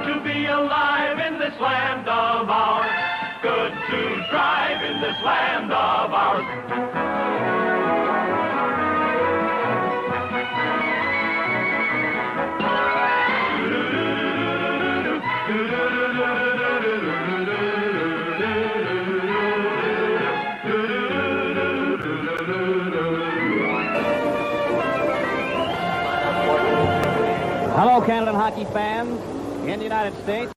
to be alive in this land of ours. Good to drive in this land of ours. Hello, Canada hockey fans in the United States.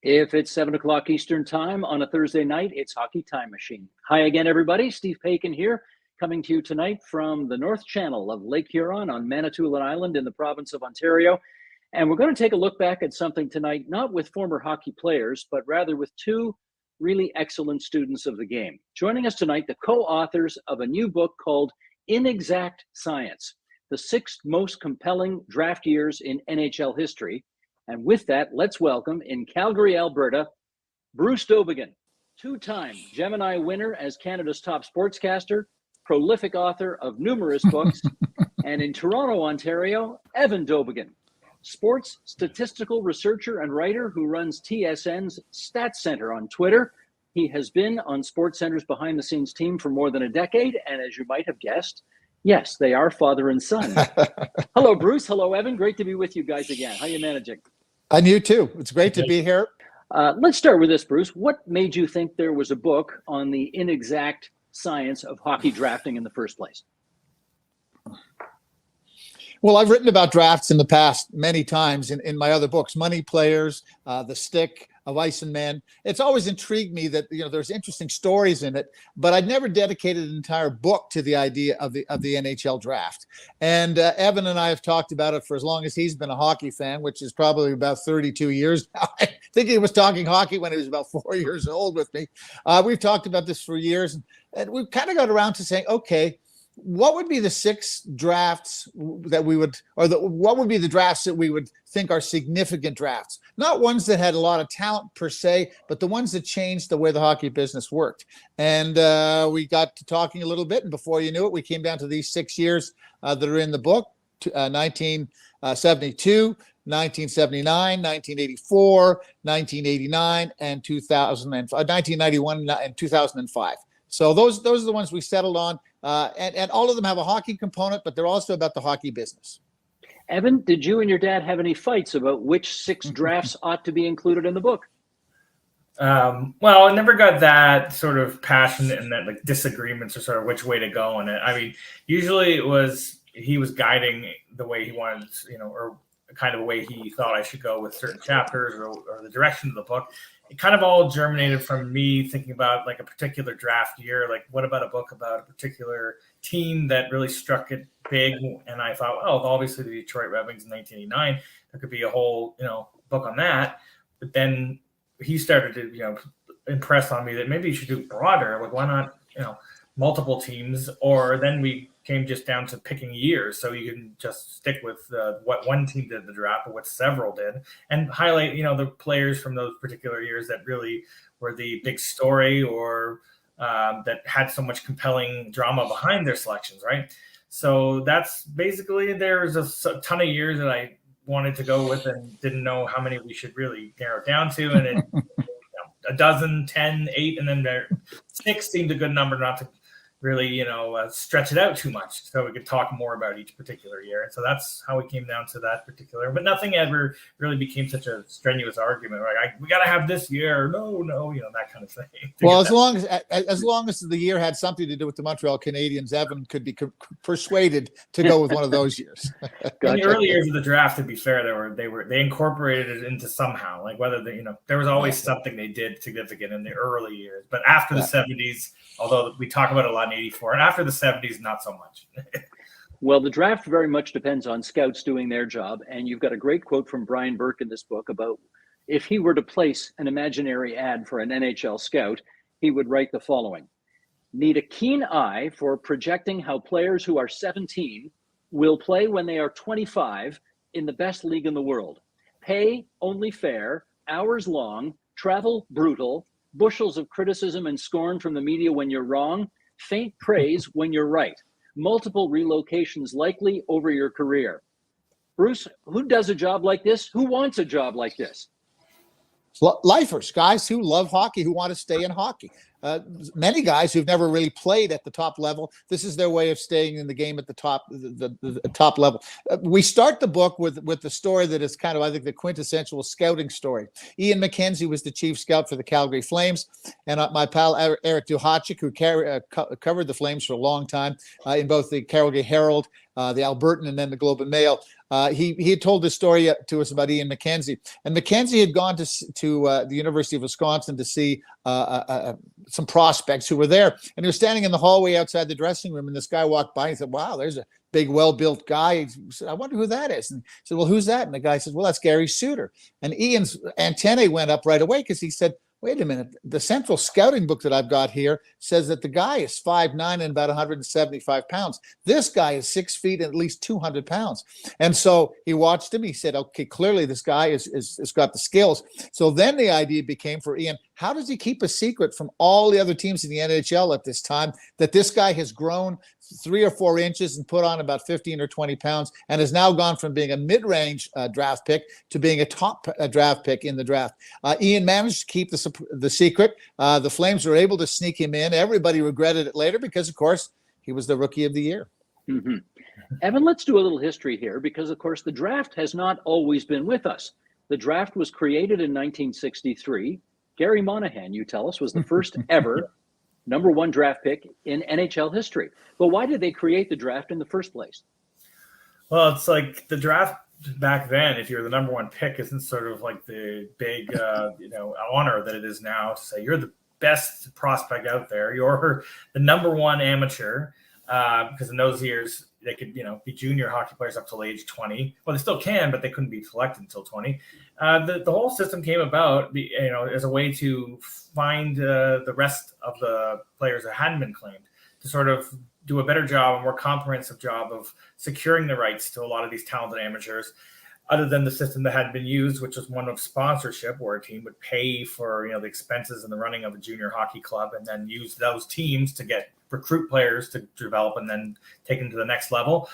If it's 7 o'clock Eastern time on a Thursday night, it's Hockey Time Machine. Hi again, everybody. Steve Paikin here, coming to you tonight from the North Channel of Lake Huron on Manitoulin Island in the province of Ontario. And we're going to take a look back at something tonight, not with former hockey players, but rather with two really excellent students of the game. Joining us tonight, the co-authors of a new book called Inexact Science, the 6 most compelling draft years in NHL history. And with that, let's welcome in Calgary, Alberta, Bruce Dobigan, 2-time Gemini winner as Canada's top sportscaster, prolific author of numerous books, and in Toronto, Ontario, Evan Dobigan, sports statistical researcher and writer who runs TSN's Stats Center on Twitter. He has been on SportsCenter's behind-the-scenes team for more than a decade, and as you might have guessed, yes, they are father and son. Hello, Bruce. Hello, Evan. Great to be with you guys again. How are you managing? And you too. It's great to be here. Let's start with this, Bruce. What made you think there was a book on the inexact science of hockey drafting in the first place? Well, I've written about drafts in the past many times in my other books, Money Players, The Stick of Ice and Men. It's always intrigued me that there's interesting stories in it, but I'd never dedicated an entire book to the idea of the NHL draft. And Evan and I have talked about it for as long as he's been a hockey fan, which is probably about 32 years now. I think he was talking hockey when he was about 4 years old with me. We've talked about this for years, and we've kind of got around to saying, okay, what would be the 6 drafts that we would, or what would be the drafts that we would think are significant drafts? Not ones that had a lot of talent per se, but the ones that changed the way the hockey business worked. And we got to talking a little bit, and before you knew it, we came down to these 6 years that are in the book: 1972, 1979, 1984, 1989, and 1991 and 2005. So those are the ones we settled on. And all of them have a hockey component, but they're also about the hockey business. Evan, did you and your dad have any fights about which 6 drafts ought to be included in the book? Well, I never got that sort of passionate and that like disagreements or sort of which way to go on it. I mean, usually it was he was guiding the way he wanted, or kind of a way he thought I should go with certain chapters or the direction of the book. It kind of all germinated from me thinking about like a particular draft year. Like, what about a book about a particular team that really struck it big? And I thought, well, obviously the Detroit Red Wings in 1989, there could be a whole, book on that. But then he started to, impress on me that maybe you should do broader. Like, why not, multiple teams? Or then we came just down to picking years, so you can just stick with what one team did in the draft, but what several did, and highlight, the players from those particular years that really were the big story or that had so much compelling drama behind their selections, right? So that's basically, there's a ton of years that I wanted to go with and didn't know how many we should really narrow it down to, and it, a dozen, 10, 8, and then 6 seemed a good number not to really, stretch it out too much, so we could talk more about each particular year. And so that's how we came down to that particular. But nothing ever really became such a strenuous argument. Like, we got to have this year. No, that kind of thing. Well, as long as the year had something to do with the Montreal Canadiens, Evan could be persuaded to go with one of those years. In the early years of the draft, to be fair, they incorporated it into somehow. Like, whether there was always something they did significant in the early years. But after the 70s, although we talk about it a lot in 84, and after the 70s, not so much. Well, the draft very much depends on scouts doing their job. And you've got a great quote from Brian Burke in this book about If he were to place an imaginary ad for an NHL scout, he would write the following: need a keen eye for projecting how players who are 17 will play when they are 25 in the best league in the world. Pay only fair, hours long, travel brutal, bushels of criticism and scorn from the media when you're wrong, faint praise when you're right, multiple relocations likely over your career. Bruce, who does a job like this? Who wants a job like this? Lifers, guys who love hockey, who want to stay in hockey. Many guys who've never really played at the top level. This is their way of staying in the game at the top, the top level. We start the book with the story that is kind of, I think, the quintessential scouting story. Ian McKenzie was the chief scout for the Calgary Flames, and my pal Eric Duhachik, who covered the Flames for a long time in both the Calgary Herald, the Albertan, and then the Globe and Mail. He had told this story to us about Ian McKenzie, and McKenzie had gone to the University of Wisconsin to see some prospects who were there, and he was standing in the hallway outside the dressing room, and this guy walked by and said, "Wow, there's a big, well-built guy." He said, "I wonder who that is." And he said, "Well, who's that?" And the guy said, "Well, that's Gary Suter." And Ian's antennae went up right away because he said, "Wait a minute, the central scouting book that I've got here says that the guy is 5'9" and about 175 pounds. This guy is 6 feet and at least 200 pounds. And so he watched him. He said, okay, clearly this guy is got the skills. So then the idea became for Ian, how does he keep a secret from all the other teams in the NHL at this time that this guy has grown 3 or 4 inches and put on about 15 or 20 pounds and has now gone from being a mid-range draft pick to being a top draft pick in the draft? Ian managed to keep the secret. The Flames were able to sneak him in. Everybody regretted it later because, of course, he was the Rookie of the Year. Mm-hmm. Evan, let's do a little history here because, of course, the draft has not always been with us. The draft was created in 1963. Gary Monahan, you tell us, was the first ever number 1 draft pick in NHL history. But why did they create the draft in the first place? Well, it's like the draft back then, if you're the number 1 pick, isn't sort of like the big, honor that it is now to say you're the best prospect out there. You're the number 1 amateur, because in those years they could, be junior hockey players up till age 20. Well, they still can, but they couldn't be selected until 20. The whole system came about, as a way to find the rest of the players that hadn't been claimed, to sort of do a better job, a more comprehensive job of securing the rights to a lot of these talented amateurs, other than the system that had been used, which was one of sponsorship, where a team would pay for the expenses and the running of a junior hockey club, and then use those teams to recruit players to develop and then take them to the next level,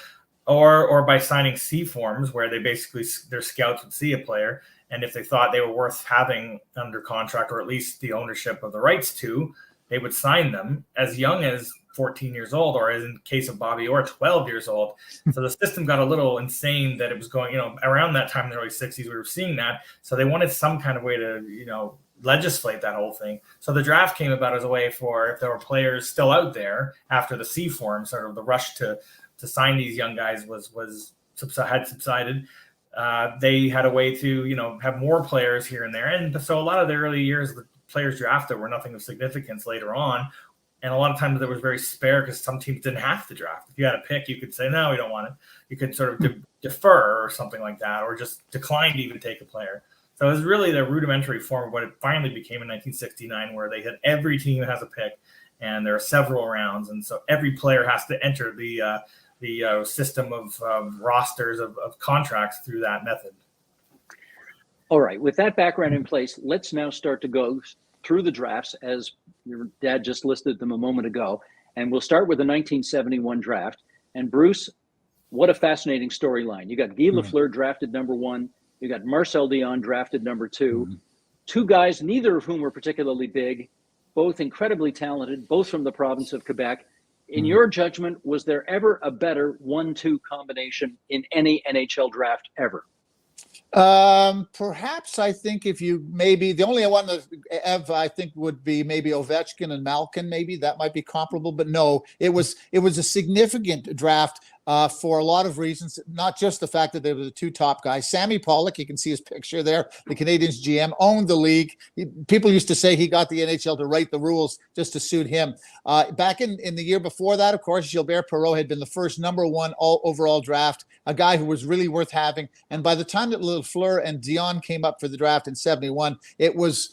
or by signing C forms, where they basically, their scouts would see a player, and if they thought they were worth having under contract, or at least the ownership of the rights to, they would sign them as young as 14 years old, or as in the case of Bobby Orr, 12 years old. So the system got a little insane that it was going, around that time in the early 60s, we were seeing that. So they wanted some kind of way to, legislate that whole thing. So the draft came about as a way for, if there were players still out there after the C form, sort of the rush to sign these young guys had subsided. They had a way to, have more players here and there. And so a lot of the early years, the players drafted were nothing of significance later on. And a lot of times that was very spare because some teams didn't have to draft. If you had a pick, you could say, no, we don't want it. You could sort of defer or something like that, or just decline to even take a player. So it was really the rudimentary form of what it finally became in 1969, where they had every team has a pick and there are several rounds. And so every player has to enter the system of rosters of contracts through that method. All right. With that background in place, let's now start to go through the drafts as your dad just listed them a moment ago. And we'll start with the 1971 draft. And Bruce, what a fascinating storyline. You got Guy Lafleur drafted number 1. You got Marcel Dion drafted number 2. Mm-hmm. 2 guys, neither of whom were particularly big, both incredibly talented, both from the province of Quebec. In your judgment, was there ever a better 1-2 combination in any NHL draft ever? Perhaps I think the only one that I think would be maybe Ovechkin and Malkin, maybe that might be comparable, but no, it was a significant draft for a lot of reasons, not just the fact that they were the two top guys. Sammy Pollock, you can see his picture there, the Canadiens GM, owned the league. People used to say he got the NHL to write the rules just to suit him. Back in the year before that, of course, Gilbert Perreault had been the first number one overall draft, a guy who was really worth having. And by the time that Lafleur and Dion came up for the draft in 71, it was,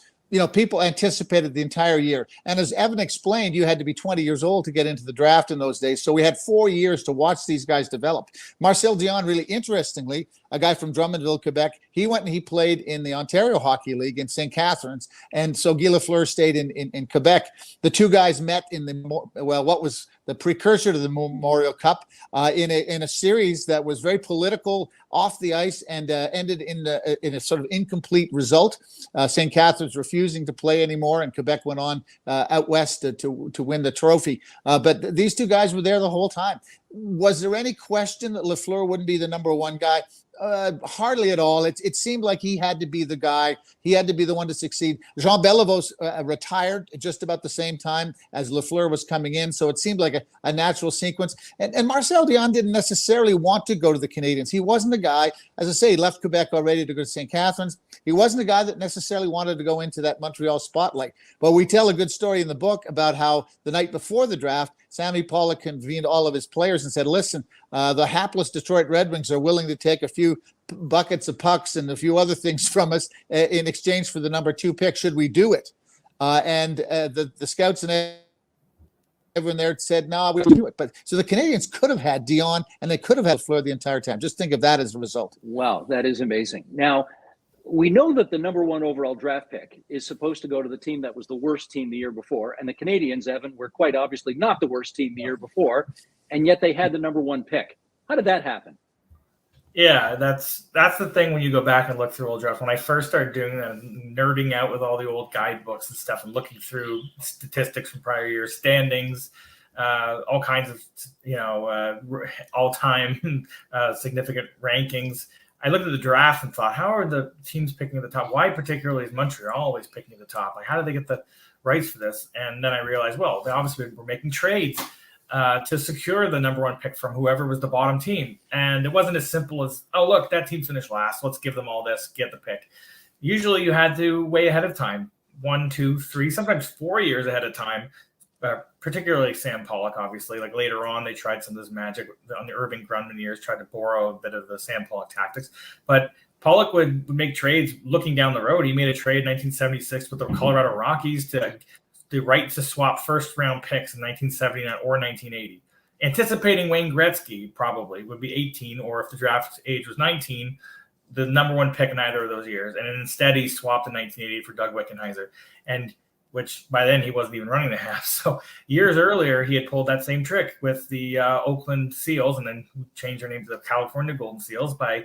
people anticipated the entire year. And as Evan explained, you had to be 20 years old to get into the draft in those days. So we had 4 years to watch these guys develop. Marcel Dion, really interestingly, a guy from Drummondville, Quebec, he went and he played in the Ontario Hockey League in St. Catharines. And so Guy Lafleur stayed in Quebec. The two guys met in what was the precursor to the Memorial Cup in a series that was very political off the ice and ended in a sort of incomplete result. St. Catharines refusing to play anymore, and Quebec went on out west to win the trophy. But these two guys were there the whole time. Was there any question that Lafleur wouldn't be the number one guy? Hardly at all. It seemed like he had to be the guy. He had to be the one to succeed. Jean Beliveau retired just about the same time as Lafleur was coming in, so it seemed like a natural sequence. And Marcel Dion didn't necessarily want to go to the Canadiens. He wasn't a guy, as I say, he left Quebec already to go to St. Catharines. He wasn't a guy that necessarily wanted to go into that Montreal spotlight. But we tell a good story in the book about how the night before the draft, Sammy Pollock convened all of his players and said, listen, the hapless Detroit Red Wings are willing to take a few buckets of pucks and a few other things from us in exchange for the number 2 pick. Should we do it? And the scouts and everyone there said, no, we don't do it. But so the Canadiens could have had Dion and they could have had Fleur the entire time. Just think of that as a result. Wow, that is amazing. Now, we know that the number 1 overall draft pick is supposed to go to the team that was the worst team the year before. And the Canadiens, Evan, were quite obviously not the worst team the year before. And yet they had the number 1 pick. How did that happen? Yeah, that's the thing when you go back and look through old drafts. When I first started doing that, nerding out with all the old guidebooks and stuff and looking through statistics from prior years, standings, all kinds of, all-time significant rankings, I looked at the draft and thought, how are the teams picking at the top? Why particularly is Montreal always picking at the top? Like, how did they get the rights for this? And then I realized, well, they obviously were making trades to secure the number 1 pick from whoever was the bottom team. And it wasn't as simple as, oh, look, that team finished last. Let's give them all this, get the pick. Usually you had to way ahead of time, 1, 2, 3, sometimes 4 years ahead of time, particularly Sam Pollock, obviously. Like later on, they tried some of this magic on the Irving Grundman years, tried to borrow a bit of the Sam Pollock tactics. But Pollock would make trades looking down the road. He made a trade in 1976 with the Colorado Rockies to the right to swap first-round picks in 1979 or 1980, anticipating Wayne Gretzky probably would be 18, or if the draft age was 19, the number 1 pick in either of those years. And instead, he swapped in 1988 for Doug Wickenheiser, and which by then he wasn't even running the half. So years earlier, he had pulled that same trick with the Oakland Seals, and then changed their name to the California Golden Seals by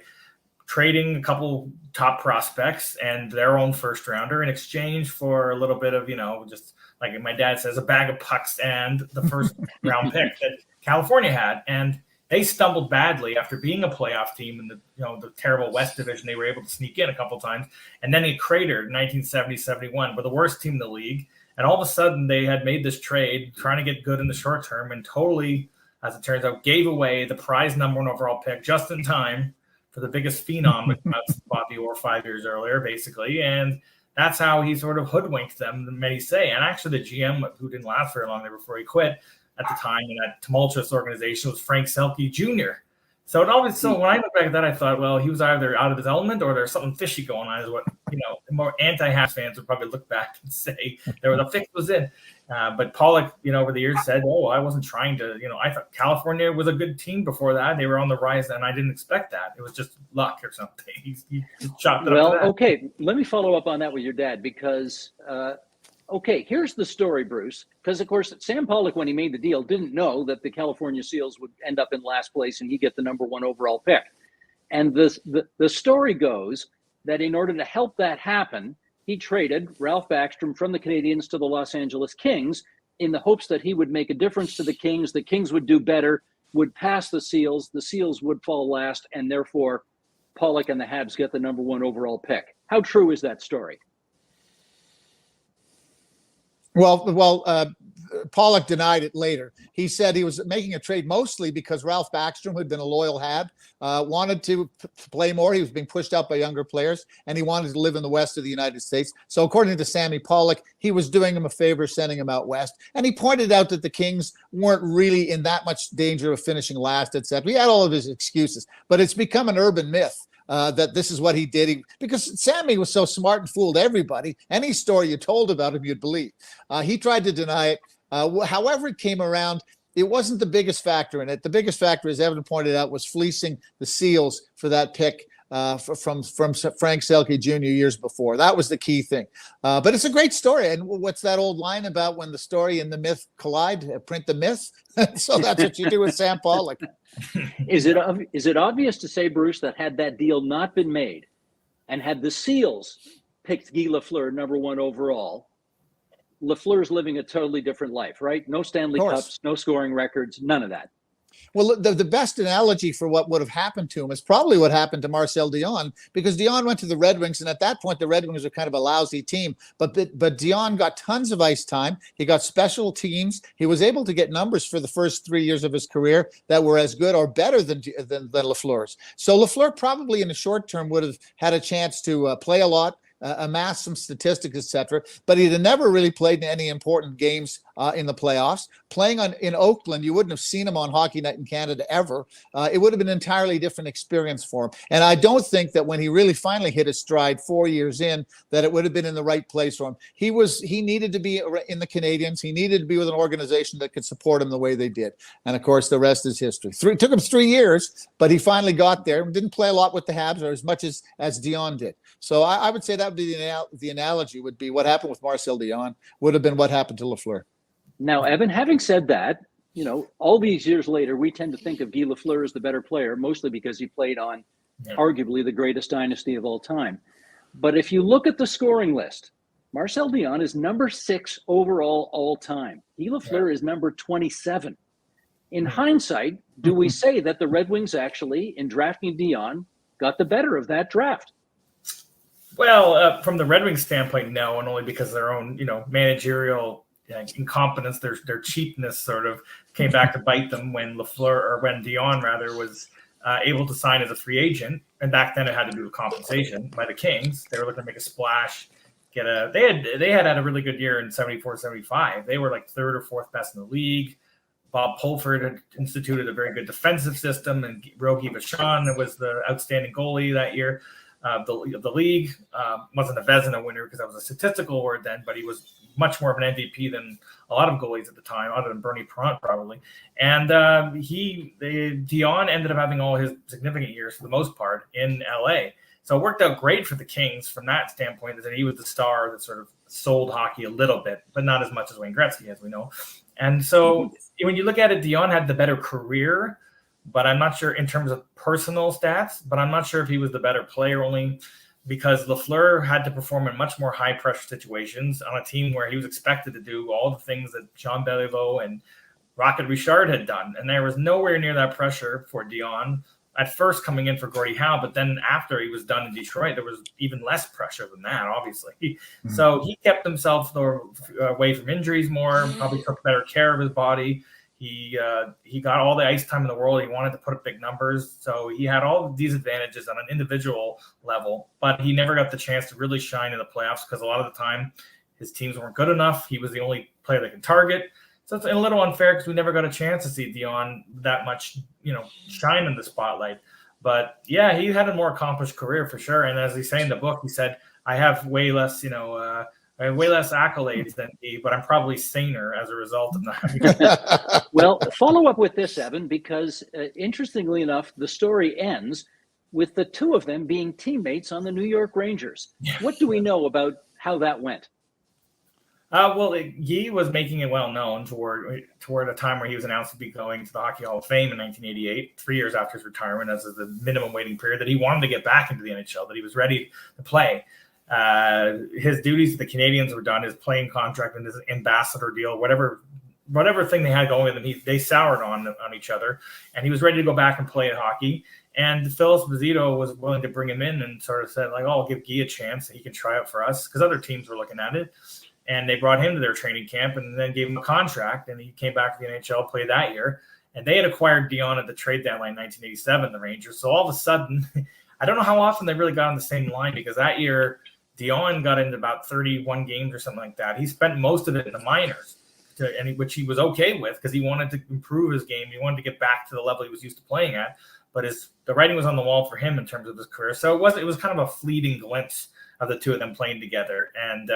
trading a couple top prospects and their own first rounder in exchange for a little bit of, just like my dad says, a bag of pucks and the first round pick that California had. And they stumbled badly after being a playoff team in the terrible West Division. They were able to sneak in a couple times, and then it cratered in 1970-71. Were the worst team in the league, and all of a sudden they had made this trade trying to get good in the short term, and totally, as it turns out, gave away the prize number 1 overall pick just in time for the biggest phenom that came out since Bobby Orr 5 years earlier, basically. And that's how he sort of hoodwinked them, many say. And actually, the GM, who didn't last very long there before he quit, at the time in that tumultuous organization, was Frank Selke Jr. So when I look back at that, I thought, well, he was either out of his element or there's something fishy going on, is what, the more anti-Habs fans would probably look back and say the fix was in. But Pollock, over the years said, oh, I wasn't trying to, I thought California was a good team before that. They were on the rise, and I didn't expect that. It was just luck or something. He just chopped it up to that. Okay. Let me follow up on that with your dad, because okay, here's the story, Bruce. Because, of course, Sam Pollock, when he made the deal, didn't know that the California Seals would end up in last place and he'd get the number 1 overall pick. And the story goes that in order to help that happen, he traded Ralph Backstrom from the Canadiens to the Los Angeles Kings in the hopes that he would make a difference to the Kings would do better, would pass the Seals would fall last, and therefore Pollock and the Habs get the number 1 overall pick. How true is that story? Well, Pollock denied it later. He said he was making a trade mostly because Ralph Backstrom, who had been a loyal Hab, wanted to play more. He was being pushed out by younger players, and he wanted to live in the west of the United States. So according to Sammy Pollock, he was doing him a favor, sending him out west. And he pointed out that the Kings weren't really in that much danger of finishing last, etc. He had all of his excuses, but it's become an urban myth that this is what he did. Because Sammy was so smart and fooled everybody. Any story you told about him, you'd believe. He tried to deny it. However it came around, it wasn't the biggest factor in it. The biggest factor, as Evan pointed out, was fleecing the Seals for that pick from Frank Selke Jr. years before. That was the key thing. But it's a great story. And what's that old line about when the story and the myth collide? Print the myth. So that's what you do with Sam Pollock. Is it obvious to say, Bruce, that had that deal not been made and had the Seals picked Guy Lafleur number 1 overall, Lafleur's living a totally different life, right? No Stanley Cups, no scoring records, none of that. Well, the best analogy for what would have happened to him is probably what happened to Marcel Dion, because Dion went to the Red Wings, and at that point, the Red Wings were kind of a lousy team. But Dion got tons of ice time. He got special teams. He was able to get numbers for the first 3 years of his career that were as good or better than Lafleur's. So Lafleur probably in the short term would have had a chance to play a lot, amass some statistics, etc. But he'd never really played in any important games in the playoffs. Playing in Oakland, you wouldn't have seen him on Hockey Night in Canada ever. It would have been an entirely different experience for him. And I don't think that when he really finally hit his stride 4 years in, that it would have been in the right place for him. He needed to be in the Canadiens. He needed to be with an organization that could support him the way they did. And of course, the rest is history. It took him 3 years, but he finally got there. Didn't play a lot with the Habs or as much as Dion did. So I would say that would be the analogy would be what happened with Marcel Dion would have been what happened to Lafleur. Now, Evan, having said that, all these years later, we tend to think of Guy Lafleur as the better player, mostly because he played on arguably the greatest dynasty of all time. But if you look at the scoring list, Marcel Dion is number 6 overall all time. Guy Lafleur is number 27. In hindsight, do we say that the Red Wings actually, in drafting Dion, got the better of that draft? Well, from the Red Wings standpoint, no, and only because of their own, managerial incompetence, their cheapness sort of came back to bite them when Dion was able to sign as a free agent. And back then it had to do with compensation by the Kings. They were looking to make a splash, they had a really good year in 74-75. They were like 3rd or 4th best in the league. Bob Pulford had instituted a very good defensive system, and Rogi Vachon was the outstanding goalie that year. The league wasn't a Vezina winner because that was a statistical award then, but he was much more of an MVP than a lot of goalies at the time, other than Bernie Parent probably. And Dion ended up having all his significant years for the most part in LA. So it worked out great for the Kings from that standpoint, that he was the star that sort of sold hockey a little bit, but not as much as Wayne Gretzky, as we know. And so when you look at it, Dion had the better career, but I'm not sure in terms of personal stats, but I'm not sure if he was the better player, only because Lafleur had to perform in much more high-pressure situations on a team where he was expected to do all the things that Jean Beliveau and Rocket Richard had done. And there was nowhere near that pressure for Dion at first coming in for Gordie Howe, but then after he was done in Detroit, there was even less pressure than that, obviously. So he kept himself away from injuries more, probably took better care of his body. He got all the ice time in the world. He wanted to put up big numbers. So he had all of these advantages on an individual level, but he never got the chance to really shine in the playoffs because a lot of the time his teams weren't good enough. He was the only player they could target. So it's a little unfair because we never got a chance to see Dion that much, shine in the spotlight. But yeah, he had a more accomplished career for sure. And as he say in the book, he said, I have way less, I have way less accolades than he, but I'm probably saner as a result of that. Well, follow up with this, Evan, because interestingly enough, the story ends with the two of them being teammates on the New York Rangers. What do we know about how that went? Guy was making it well known toward a time where he was announced to be going to the Hockey Hall of Fame in 1988, 3 years after his retirement, as the minimum waiting period, that he wanted to get back into the NHL, that he was ready to play. His duties to the Canadiens were done, his playing contract and his ambassador deal, whatever thing they had going with him, they soured on each other, and he was ready to go back and play at hockey. And Phil Esposito was willing to bring him in and sort of said, like, oh, I'll give Guy a chance. He can try out for us, because other teams were looking at it. and they brought him to their training camp and then gave him a contract, and he came back to the NHL, played that year. And they had acquired Dion at the trade deadline in 1987, the Rangers. So all of a sudden, I don't know how often they really got on the same line, because that year Dion got into about 31 games or something like that. He spent most of it in the minors, which he was okay with because he wanted to improve his game. He wanted to get back to the level he was used to playing at. But the writing was on the wall for him in terms of his career. So it was kind of a fleeting glimpse of the two of them playing together. And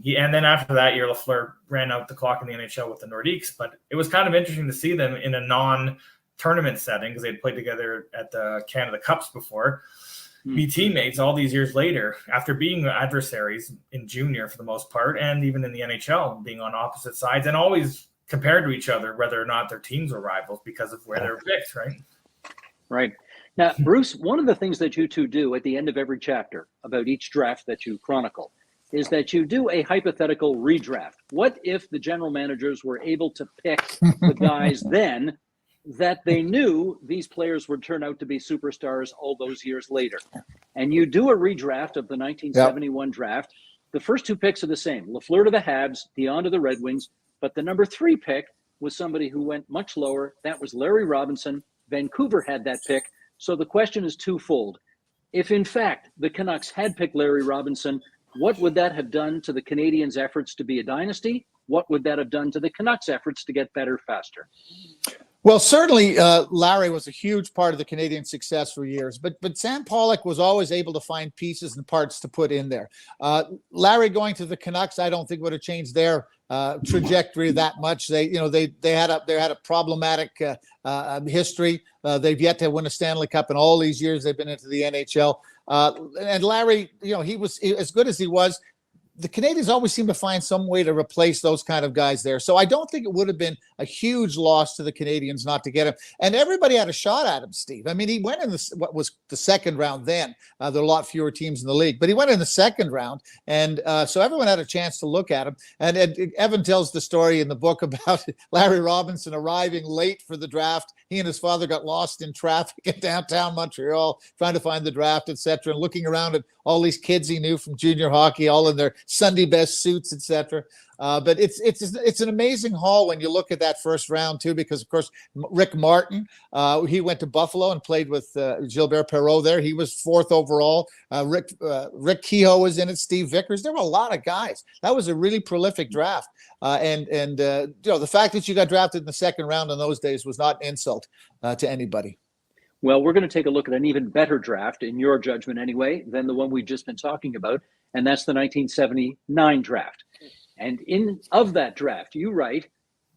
then after that year, Lafleur ran out the clock in the NHL with the Nordiques. But it was kind of interesting to see them in a non-tournament setting, because they'd played together at the Canada Cups before, be teammates all these years later, after being adversaries in junior for the most part, and even in the NHL, being on opposite sides, and always compared to each other, whether or not their teams were rivals because of where they were picked, right? Right. Now, Bruce, one of the things that you two do at the end of every chapter about each draft that you chronicle is that you do a hypothetical redraft. What if the general managers were able to pick the guys then that they knew these players would turn out to be superstars all those years later? And you do a redraft of the 1971 draft. The first two picks are the same: Lafleur to the Habs, Dion to the Red Wings. But the number 3 pick was somebody who went much lower. That was Larry Robinson. Vancouver had that pick. So the question is twofold. If, in fact, the Canucks had picked Larry Robinson, what would that have done to the Canadiens' efforts to be a dynasty? What would that have done to the Canucks' efforts to get better faster? Well, certainly Larry was a huge part of the Canadian success for years, but Sam Pollock was always able to find pieces and parts to put in there. Larry going to the Canucks, I don't think would have changed their trajectory that much. They had a problematic history. They've yet to win a Stanley Cup in all these years they've been into the NHL. And Larry, he was as good as he was. The Canadians always seem to find some way to replace those kind of guys there. So I don't think it would have been a huge loss to the Canadians not to get him. And everybody had a shot at him, Steve. I mean, he went in what was the second round then. There are a lot fewer teams in the league, but he went in the second round. And so everyone had a chance to look at him. And Evan tells the story in the book about Larry Robinson arriving late for the draft. He and his father got lost in traffic in downtown Montreal, trying to find the draft, etc., and looking around at all these kids he knew from junior hockey, all in their Sunday best suits, etc. But it's an amazing haul when you look at that first round too, because of course Rick Martin, he went to Buffalo and played with Gilbert Perreault there. He was 4th overall. Rick Kehoe was in it. Steve Vickers. There were a lot of guys. That was a really prolific draft. And the fact that you got drafted in the second round in those days was not an insult to anybody. Well, we're going to take a look at an even better draft, in your judgment anyway, than the one we've just been talking about, and that's the 1979 draft. And of that draft, you write,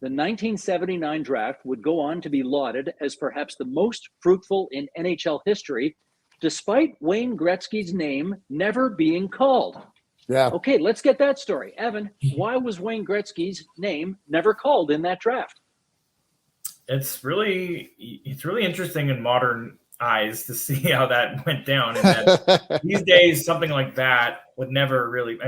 the 1979 draft would go on to be lauded as perhaps the most fruitful in NHL history, despite Wayne Gretzky's name never being called. Yeah. Okay, let's get that story. Evan, why was Wayne Gretzky's name never called in that draft? It's really interesting in modern eyes to see how that went down. And that these days, something like that would never really,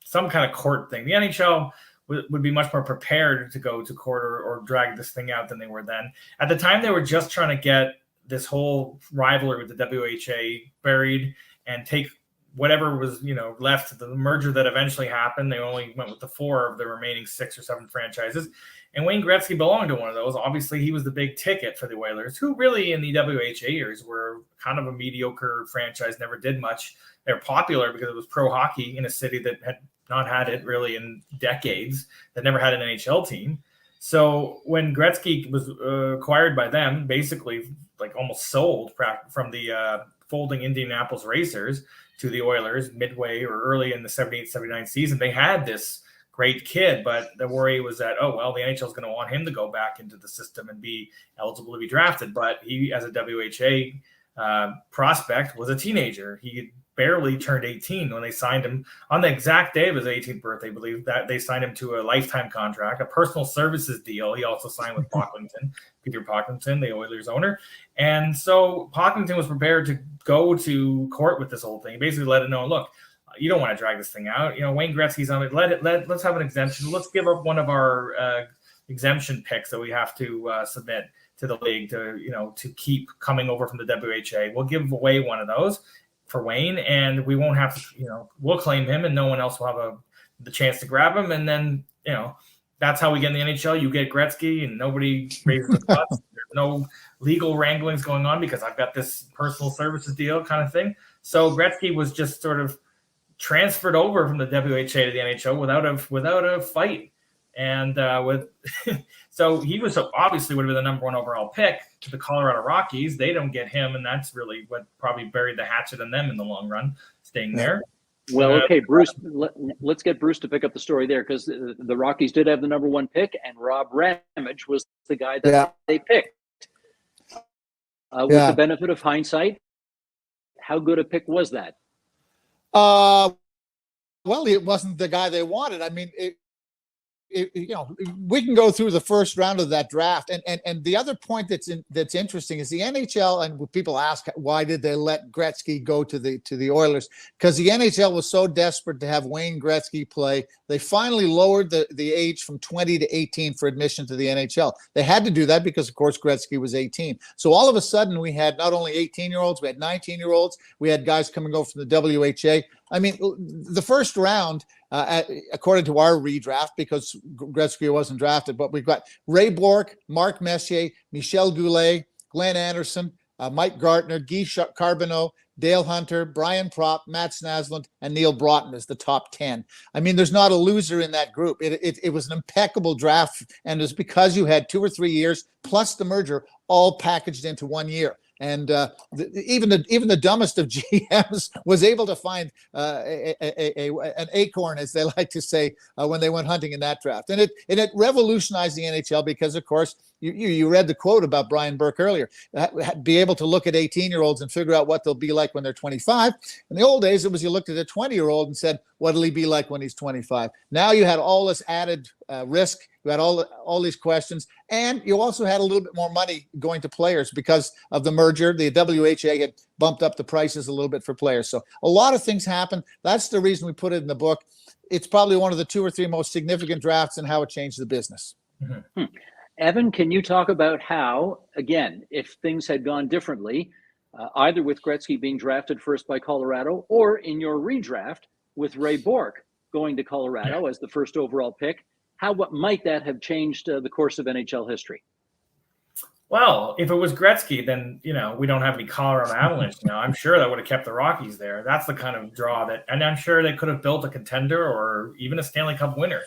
some kind of court thing. The NHL would be much more prepared to go to court or drag this thing out than they were then. At the time, they were just trying to get this whole rivalry with the WHA buried and take whatever was, left. The merger that eventually happened, they only went with the 4 of the remaining 6 or 7 franchises. And Wayne Gretzky belonged to one of those. Obviously, he was the big ticket for the Oilers, who really in the WHA years were kind of a mediocre franchise, never did much. They were popular because it was pro hockey in a city that had not had it really in decades, that never had an NHL team. So when Gretzky was acquired by them, basically like almost sold from the folding Indianapolis Racers to the Oilers midway or early in the 78-79 season, they had this great kid, but the worry was that, the NHL is going to want him to go back into the system and be eligible to be drafted. But he, as a WHA prospect, was a teenager. He barely turned 18 when they signed him on the exact day of his 18th birthday. I believe that they signed him to a lifetime contract, a personal services deal. He also signed with Pocklington, Peter Pocklington, the Oilers owner. And so Pocklington was prepared to go to court with this whole thing. He basically let it know, look, you don't want to drag this thing out. Wayne Gretzky's on it. Let's have an exemption. Let's give up one of our exemption picks that we have to submit to the league to keep coming over from the WHA. We'll give away one of those for Wayne, and we won't have to, we'll claim him, and no one else will have the chance to grab him. And then, that's how we get in the NHL. You get Gretzky and nobody raises a fuss. There's no legal wranglings going on because I've got this personal services deal kind of thing. So Gretzky was just sort of transferred over from the WHA to the NHL without a fight. And so he was obviously would have been the number 1 overall pick to the Colorado Rockies. They don't get him, and that's really what probably buried the hatchet in them in the long run, staying there. Well, okay, Bruce, let's get Bruce to pick up the story there, because the Rockies did have the number 1 pick, and Rob Ramage was the guy that they picked. With the benefit of hindsight, how good a pick was that? Well, it wasn't the guy they wanted. I mean, we can go through the first round of that draft, and the other point that's interesting is the NHL. And people ask, why did they let Gretzky go to the Oilers? Because the NHL was so desperate to have Wayne Gretzky play, they finally lowered the age from 20 to 18 for admission to the NHL. They had to do that because, of course, Gretzky was 18. So all of a sudden, we had not only 18-year-olds, we had 19-year-olds, we had guys coming over from the WHA. I mean, the first round, according to our redraft, because Gretzky wasn't drafted, but we've got Ray Bourque, Mark Messier, Michel Goulet, Glenn Anderson, Mike Gartner, Guy Carbonneau, Dale Hunter, Brian Propp, Matt Snaslund, and Neil Broughton as the top 10. I mean, there's not a loser in that group. It was an impeccable draft, and it's because you had 2 or 3 years plus the merger all packaged into 1 year. And even the dumbest of GMs was able to find an acorn, as they like to say, when they went hunting in that draft. And it revolutionized the NHL because, of course, you read the quote about Brian Burke earlier, be able to look at 18-year-olds and figure out what they'll be like when they're 25. In the old days, it was you looked at a 20-year-old and said, what'll he be like when he's 25? Now you had all this added risk. You had all these questions, and you also had a little bit more money going to players because of the merger. The WHA had bumped up the prices a little bit for players. So a lot of things happened. That's the reason we put it in the book. It's probably one of the 2 or 3 most significant drafts and how it changed the business. Mm-hmm. Evan, can you talk about how, again, if things had gone differently, either with Gretzky being drafted first by Colorado or in your redraft with Ray Bourque going to Colorado as the first overall pick, what might that have changed the course of NHL history? Well, if it was Gretzky, then, we don't have any Colorado Avalanche now. I'm sure that would have kept the Rockies there. That's the kind of draw and I'm sure they could have built a contender or even a Stanley Cup winner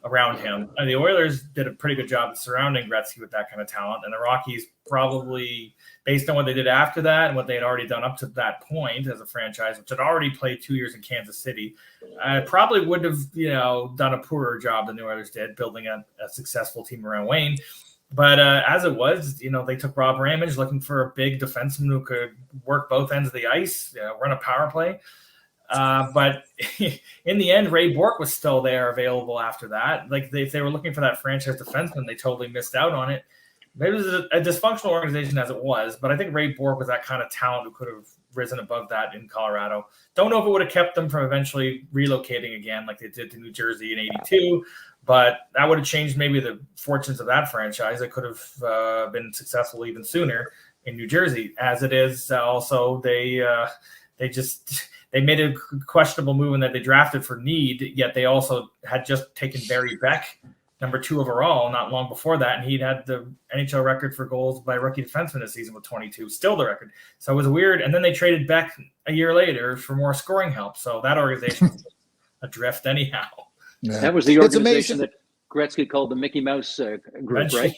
around him. And the Oilers did a pretty good job of surrounding Gretzky with that kind of talent. And the Rockies probably, based on what they did after that and what they had already done up to that point as a franchise, which had already played 2 years in Kansas City, probably would have, done a poorer job than the Oilers did building a successful team around Wayne. But as it was, they took Rob Ramage looking for a big defenseman who could work both ends of the ice, run a power play. But in the end, Ray Bourque was still there available after that. Like if they were looking for that franchise defenseman, they totally missed out on it. Maybe it was a dysfunctional organization as it was, but I think Ray Bourque was that kind of talent who could have risen above that in Colorado. Don't know if it would have kept them from eventually relocating again like they did to New Jersey in '82, but that would have changed maybe the fortunes of that franchise. It could have been successful even sooner in New Jersey. As it is, also they made a questionable move in that they drafted for need, yet they also had just taken Barry Beck, number 2 overall, not long before that, and he'd had the NHL record for goals by rookie defenseman this season with 22, still the record. So it was weird. And then they traded Beck a year later for more scoring help. So that organization was adrift anyhow. Yeah. That was the organization that Gretzky called the Mickey Mouse group, right?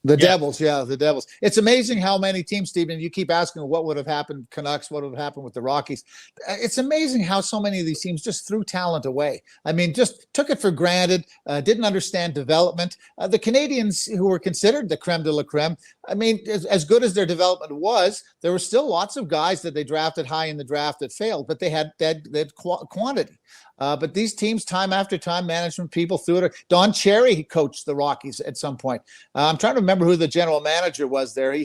The Devils, the Devils. It's amazing how many teams, Stephen, you keep asking what would have happened, Canucks, what would have happened with the Rockies. It's amazing how so many of these teams just threw talent away. I mean, just took it for granted, didn't understand development. The Canadians, who were considered the creme de la creme, I mean, as good as their development was, there were still lots of guys that they drafted high in the draft that failed, but they had quantity. But these teams, time after time, management people threw it. Don Cherry, he coached the Rockies at some point. I'm trying to remember who the general manager was there.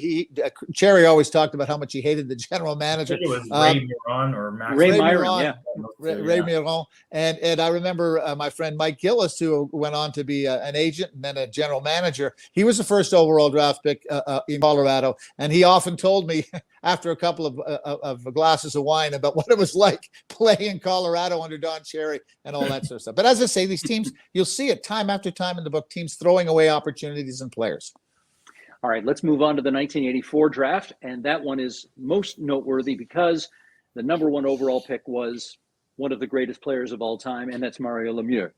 Cherry always talked about how much he hated the general manager. I think it was Ray Miron or Max. Ray Myron, yeah. Ray Miron. And I remember my friend Mike Gillis, who went on to be an agent and then a general manager. He was the first overall draft pick in Colorado. And he often told me after a couple of glasses of wine about what it was like playing in Colorado under Don Cherry and all that sort of stuff. But as I say, these teams, you'll see it time after time in the book, teams throwing away opportunities and players. All right, let's move on to the 1984 draft. And that one is most noteworthy because the number one overall pick was one of the greatest players of all time, and that's Mario Lemieux.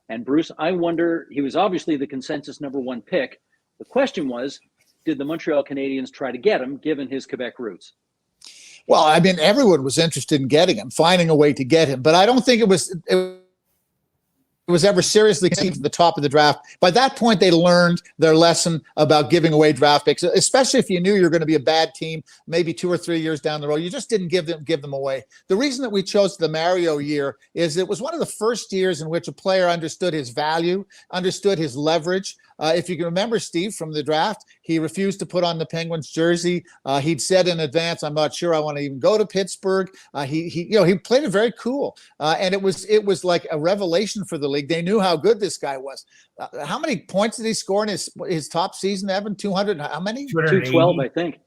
And Bruce, I wonder, he was obviously the consensus number one pick. The question was, did the Montreal Canadiens try to get him, given his Quebec roots? Well, I mean, everyone was interested in getting him, finding a way to get him. But I don't think it was ever seriously considered to the top of the draft. By that point, they learned their lesson about giving away draft picks, especially if you knew you were going to be a bad team, maybe 2 or 3 years down the road. You just didn't give them away. The reason that we chose the Mario year is it was one of the first years in which a player understood his value, understood his leverage. If you can remember, Steve, from the draft, he refused to put on the Penguins jersey. He'd said in advance, "I'm not sure I want to even go to Pittsburgh." He played it very cool, and it was like a revelation for the league. They knew how good this guy was. How many points did he score in his top season, Evan? 200? How many? 212, I think.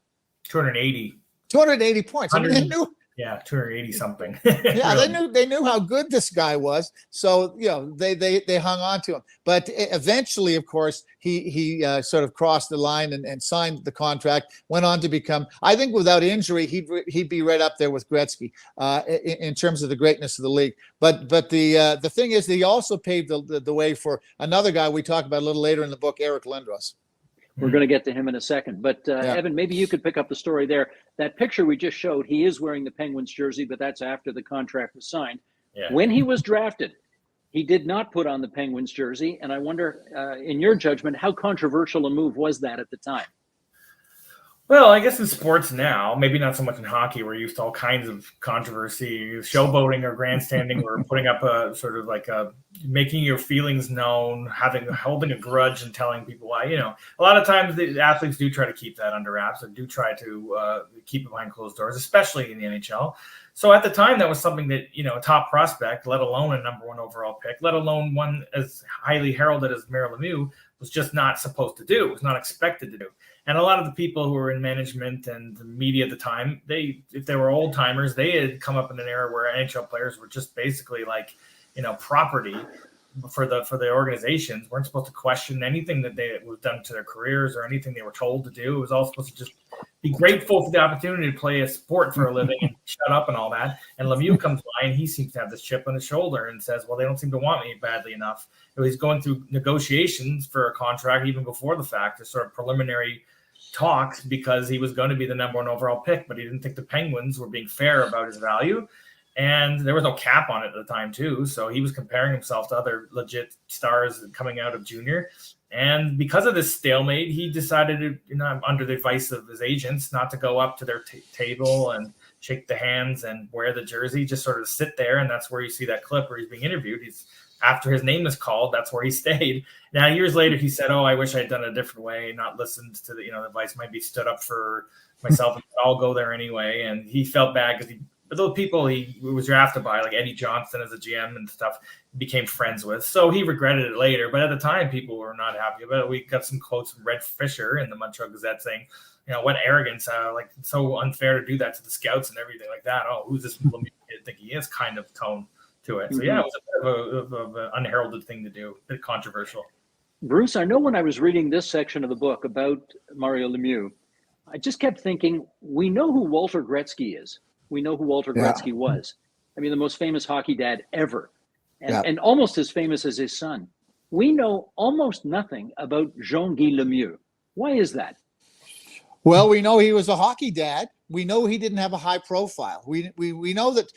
280. 280 points. I mean, they knew. Yeah, 280 something. Yeah, they knew how good this guy was, so they hung on to him. But eventually, of course, he sort of crossed the line and signed the contract. Went on to become, I think, without injury, he'd be right up there with Gretzky in terms of the greatness of the league. But the thing is, that he also paved the way for another guy we talk about a little later in the book, Eric Lindros. We're going to get to him in a second. But Evan, maybe you could pick up the story there. That picture we just showed, he is wearing the Penguins jersey, but that's after the contract was signed. Yeah. When he was drafted, he did not put on the Penguins jersey. And I wonder, in your judgment, how controversial a move was that at the time? Well, I guess in sports now, maybe not so much in hockey, we're used to all kinds of controversy, showboating or grandstanding, or putting up a sort of like making your feelings known, holding a grudge and telling people why. A lot of times the athletes do try to keep that under wraps and do try to keep it behind closed doors, especially in the NHL. So at the time, that was something that, a top prospect, let alone a number one overall pick, let alone one as highly heralded as Mario Lemieux, was just not supposed to do, was not expected to do. And a lot of the people who were in management and the media at the time, if they were old timers, they had come up in an era where NHL players were just basically like, property for the organizations. Weren't supposed to question anything that was done to their careers or anything they were told to do. It was all supposed to just be grateful for the opportunity to play a sport for a living and shut up and all that. And Lemieux comes by and he seems to have this chip on his shoulder and says, well, they don't seem to want me badly enough. He's going through negotiations for a contract even before the fact, a sort of preliminary talks, because he was going to be the number one overall pick, but he didn't think the Penguins were being fair about his value. And there was no cap on it at the time too. So he was comparing himself to other legit stars coming out of junior. And because of this stalemate, he decided to, under the advice of his agents, not to go up to their table and shake the hands and wear the jersey, just sort of sit there. And that's where you see that clip where he's being interviewed. After his name is called, that's where he stayed. Now, years later, he said, "Oh, I wish I'd done it a different way, not listened to the advice. Maybe stood up for myself and I'll go there anyway." And he felt bad because those people he was drafted by, like Eddie Johnston as a GM and stuff, became friends with. So he regretted it later. But at the time, people were not happy about it. We got some quotes from Red Fisher in the Montreal Gazette saying, what arrogance, like it's so unfair to do that to the scouts and everything like that. Oh, who's this Lemieux kid think he is kind of tone to it. So, yeah, it was a bit of an unheralded thing to do, a bit controversial. Bruce, I know when I was reading this section of the book about Mario Lemieux, I just kept thinking, we know who Walter Gretzky is. We know who Walter Gretzky was. I mean, the most famous hockey dad ever, and almost as famous as his son. We know almost nothing about Jean-Guy Lemieux. Why is that? Well, we know he was a hockey dad. We know he didn't have a high profile. We know that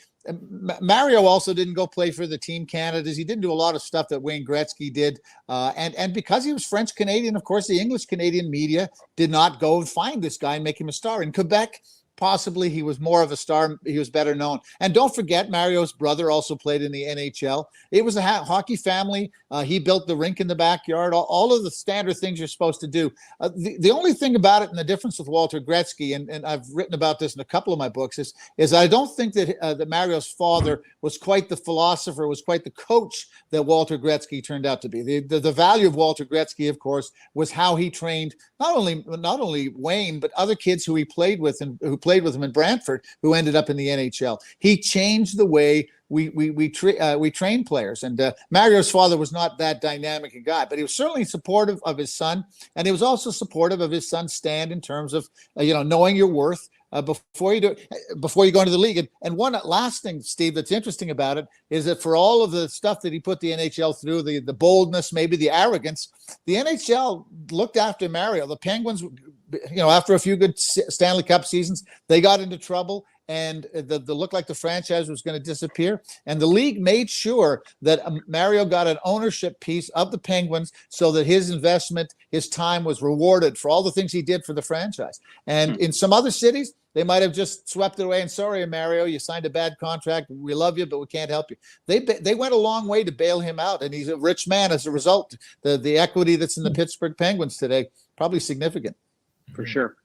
Mario also didn't go play for the Team Canadas. He didn't do a lot of stuff that Wayne Gretzky did. And because he was French-Canadian, of course, the English-Canadian media did not go and find this guy and make him a star. In Quebec, possibly he was more of a star. He was better known. And don't forget, Mario's brother also played in the NHL. It was a hockey family. He built the rink in the backyard, all of the standard things you're supposed to do. The only thing about it, and the difference with Walter Gretzky, and I've written about this in a couple of my books, is I don't think that Mario's father was quite the philosopher, was quite the coach that Walter Gretzky turned out to be. The value of Walter Gretzky, of course, was how he trained not only Wayne, but other kids who he played with and who played with him in Brantford, who ended up in the NHL. He changed the way we train players. And Mario's father was not that dynamic a guy, but he was certainly supportive of his son, and he was also supportive of his son's stand in terms of knowing your worth before you go into the league. And one last thing, Steve, that's interesting about it is that for all of the stuff that he put the NHL through, the boldness, maybe the arrogance, the NHL looked after Mario. The Penguins, after a few good Stanley Cup seasons, they got into trouble, and the looked like the franchise was going to disappear. And the league made sure that Mario got an ownership piece of the Penguins so that his investment, his time was rewarded for all the things he did for the franchise. And in some other cities, they might have just swept it away and, sorry, Mario, you signed a bad contract. We love you, but we can't help you. They went a long way to bail him out, and he's a rich man as a result. The equity that's in the Pittsburgh Penguins today, probably significant. For sure.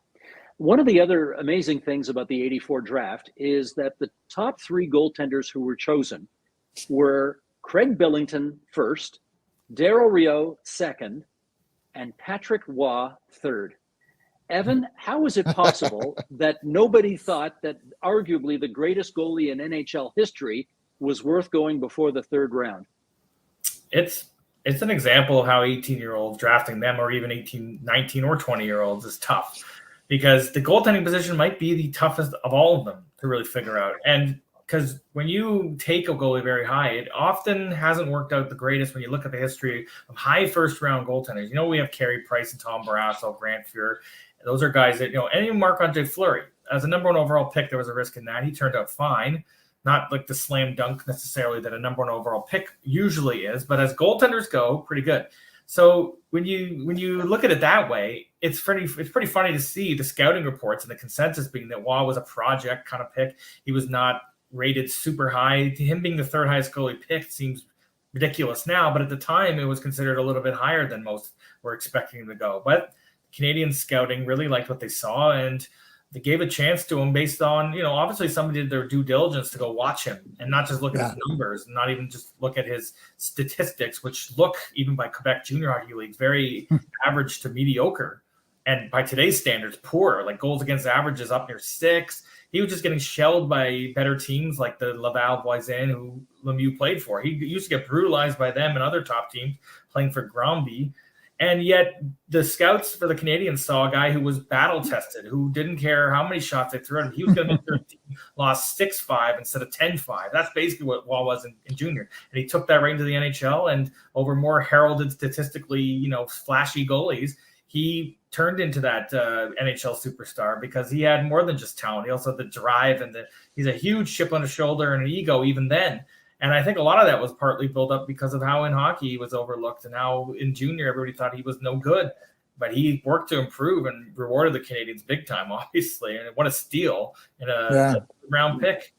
One of the other amazing things about the 84 draft is that the top 3 goaltenders who were chosen were Craig Billington first, Darryl Rio second, and Patrick Waugh third. Evan, how is it possible that nobody thought that arguably the greatest goalie in NHL history was worth going before the 3rd round? It's an example of how 18-year-olds drafting them, or even 18, 19, or 20-year-olds is tough, because the goaltending position might be the toughest of all of them to really figure out. And because when you take a goalie very high, it often hasn't worked out the greatest when you look at the history of high first-round goaltenders. We have Carey Price and Tom Barrasso, Grant Fuhr. Those are guys that, and even Marc-Andre Fleury. As a number 1 overall pick, there was a risk in that. He turned out fine. Not like the slam dunk necessarily that a number 1 overall pick usually is, but as goaltenders go, pretty good. So when you look at it that way, it's pretty funny to see the scouting reports and the consensus being that Waugh was a project kind of pick. He was not rated super high. Him being the 3rd highest goalie pick seems ridiculous now, but at the time it was considered a little bit higher than most were expecting him to go. But Canadian scouting really liked what they saw, and they gave a chance to him based on, obviously somebody did their due diligence to go watch him and not just look at his numbers, and not even just look at his statistics, which look, even by Quebec Junior Hockey League, very average to mediocre. And by today's standards, poor, like goals against average is up near 6. He was just getting shelled by better teams like the Laval Voisin, who Lemieux played for. He used to get brutalized by them and other top teams playing for Granby. And yet the scouts for the Canadians saw a guy who was battle-tested, who didn't care how many shots they threw at him. He was going to make their team lost 6-5 instead of 10-5. That's basically what Waugh was in junior. And he took that right into the NHL, and over more heralded, statistically, flashy goalies, he turned into that NHL superstar because he had more than just talent. He also had the drive, and he's a huge chip on his shoulder and an ego even then. And I think a lot of that was partly built up because of how in hockey he was overlooked, and how in junior everybody thought he was no good. But he worked to improve and rewarded the Canadians big time, obviously. And what a steal in a round pick.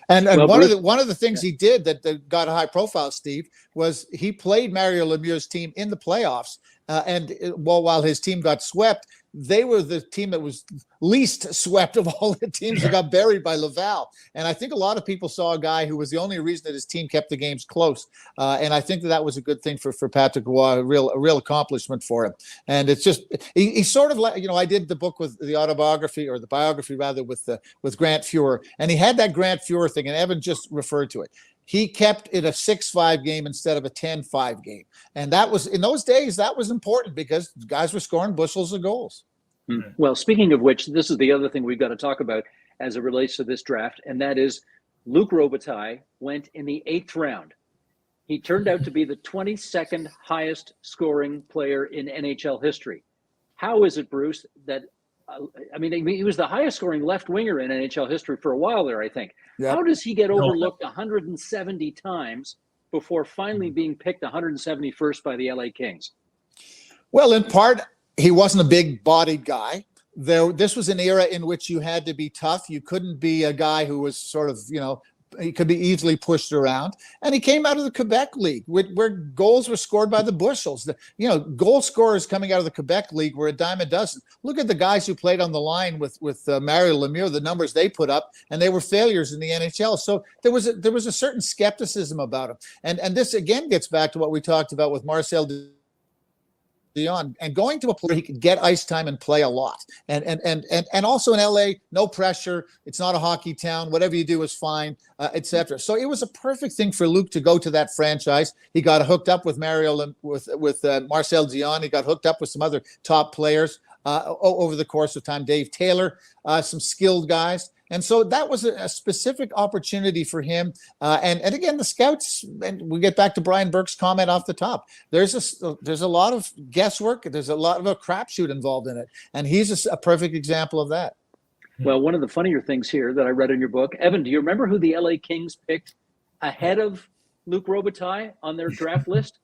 And one of the things he did that got a high profile, Steve, was he played Mario Lemieux's team in the playoffs. While his team got swept, they were the team that was least swept of all the teams that got buried by Laval. And I think a lot of people saw a guy who was the only reason that his team kept the games close. And I think that was a good thing for Patrick Waugh, a real accomplishment for him. And it's just, he's sort of like, I did the book with the biography rather with Grant Fuhr. And he had that Grant Fuhr thing, and Evan just referred to it. He kept it a 6-5 game instead of a 10-5 game. And that was, in those days, that was important because guys were scoring bushels of goals. Well, speaking of which, this is the other thing we've got to talk about as it relates to this draft, and that is Luc Robitaille went in the 8th round. He turned out to be the 22nd highest scoring player in NHL history. How is it, Bruce, that he was the highest scoring left winger in NHL history for a while there, I think. Yep. How does he get overlooked 170 times before finally being picked 171st by the LA Kings? Well, in part, he wasn't a big-bodied guy. this was an era in which you had to be tough. You couldn't be a guy who was sort of, he could be easily pushed around. And he came out of the Quebec League where goals were scored by the bushels. Goal scorers coming out of the Quebec League were a dime a dozen. Look at the guys who played on the line with Mario Lemieux, the numbers they put up, and they were failures in the NHL. So there was a certain skepticism about him. And this again gets back to what we talked about with Marcel Dion, and going to a place where he could get ice time and play a lot. And also in LA, no pressure. It's not a hockey town. Whatever you do is fine, etc. So it was a perfect thing for Luc to go to that franchise. He got hooked up with Marcel Dion. He got hooked up with some other top players over the course of time. Dave Taylor, some skilled guys. And so that was a specific opportunity for him. And again, the scouts, and we get back to Brian Burke's comment off the top, there's a lot of guesswork. There's a lot of a crapshoot involved in it. And he's a perfect example of that. Well, one of the funnier things here that I read in your book, Evan, do you remember who the LA Kings picked ahead of Luc Robitaille on their draft list?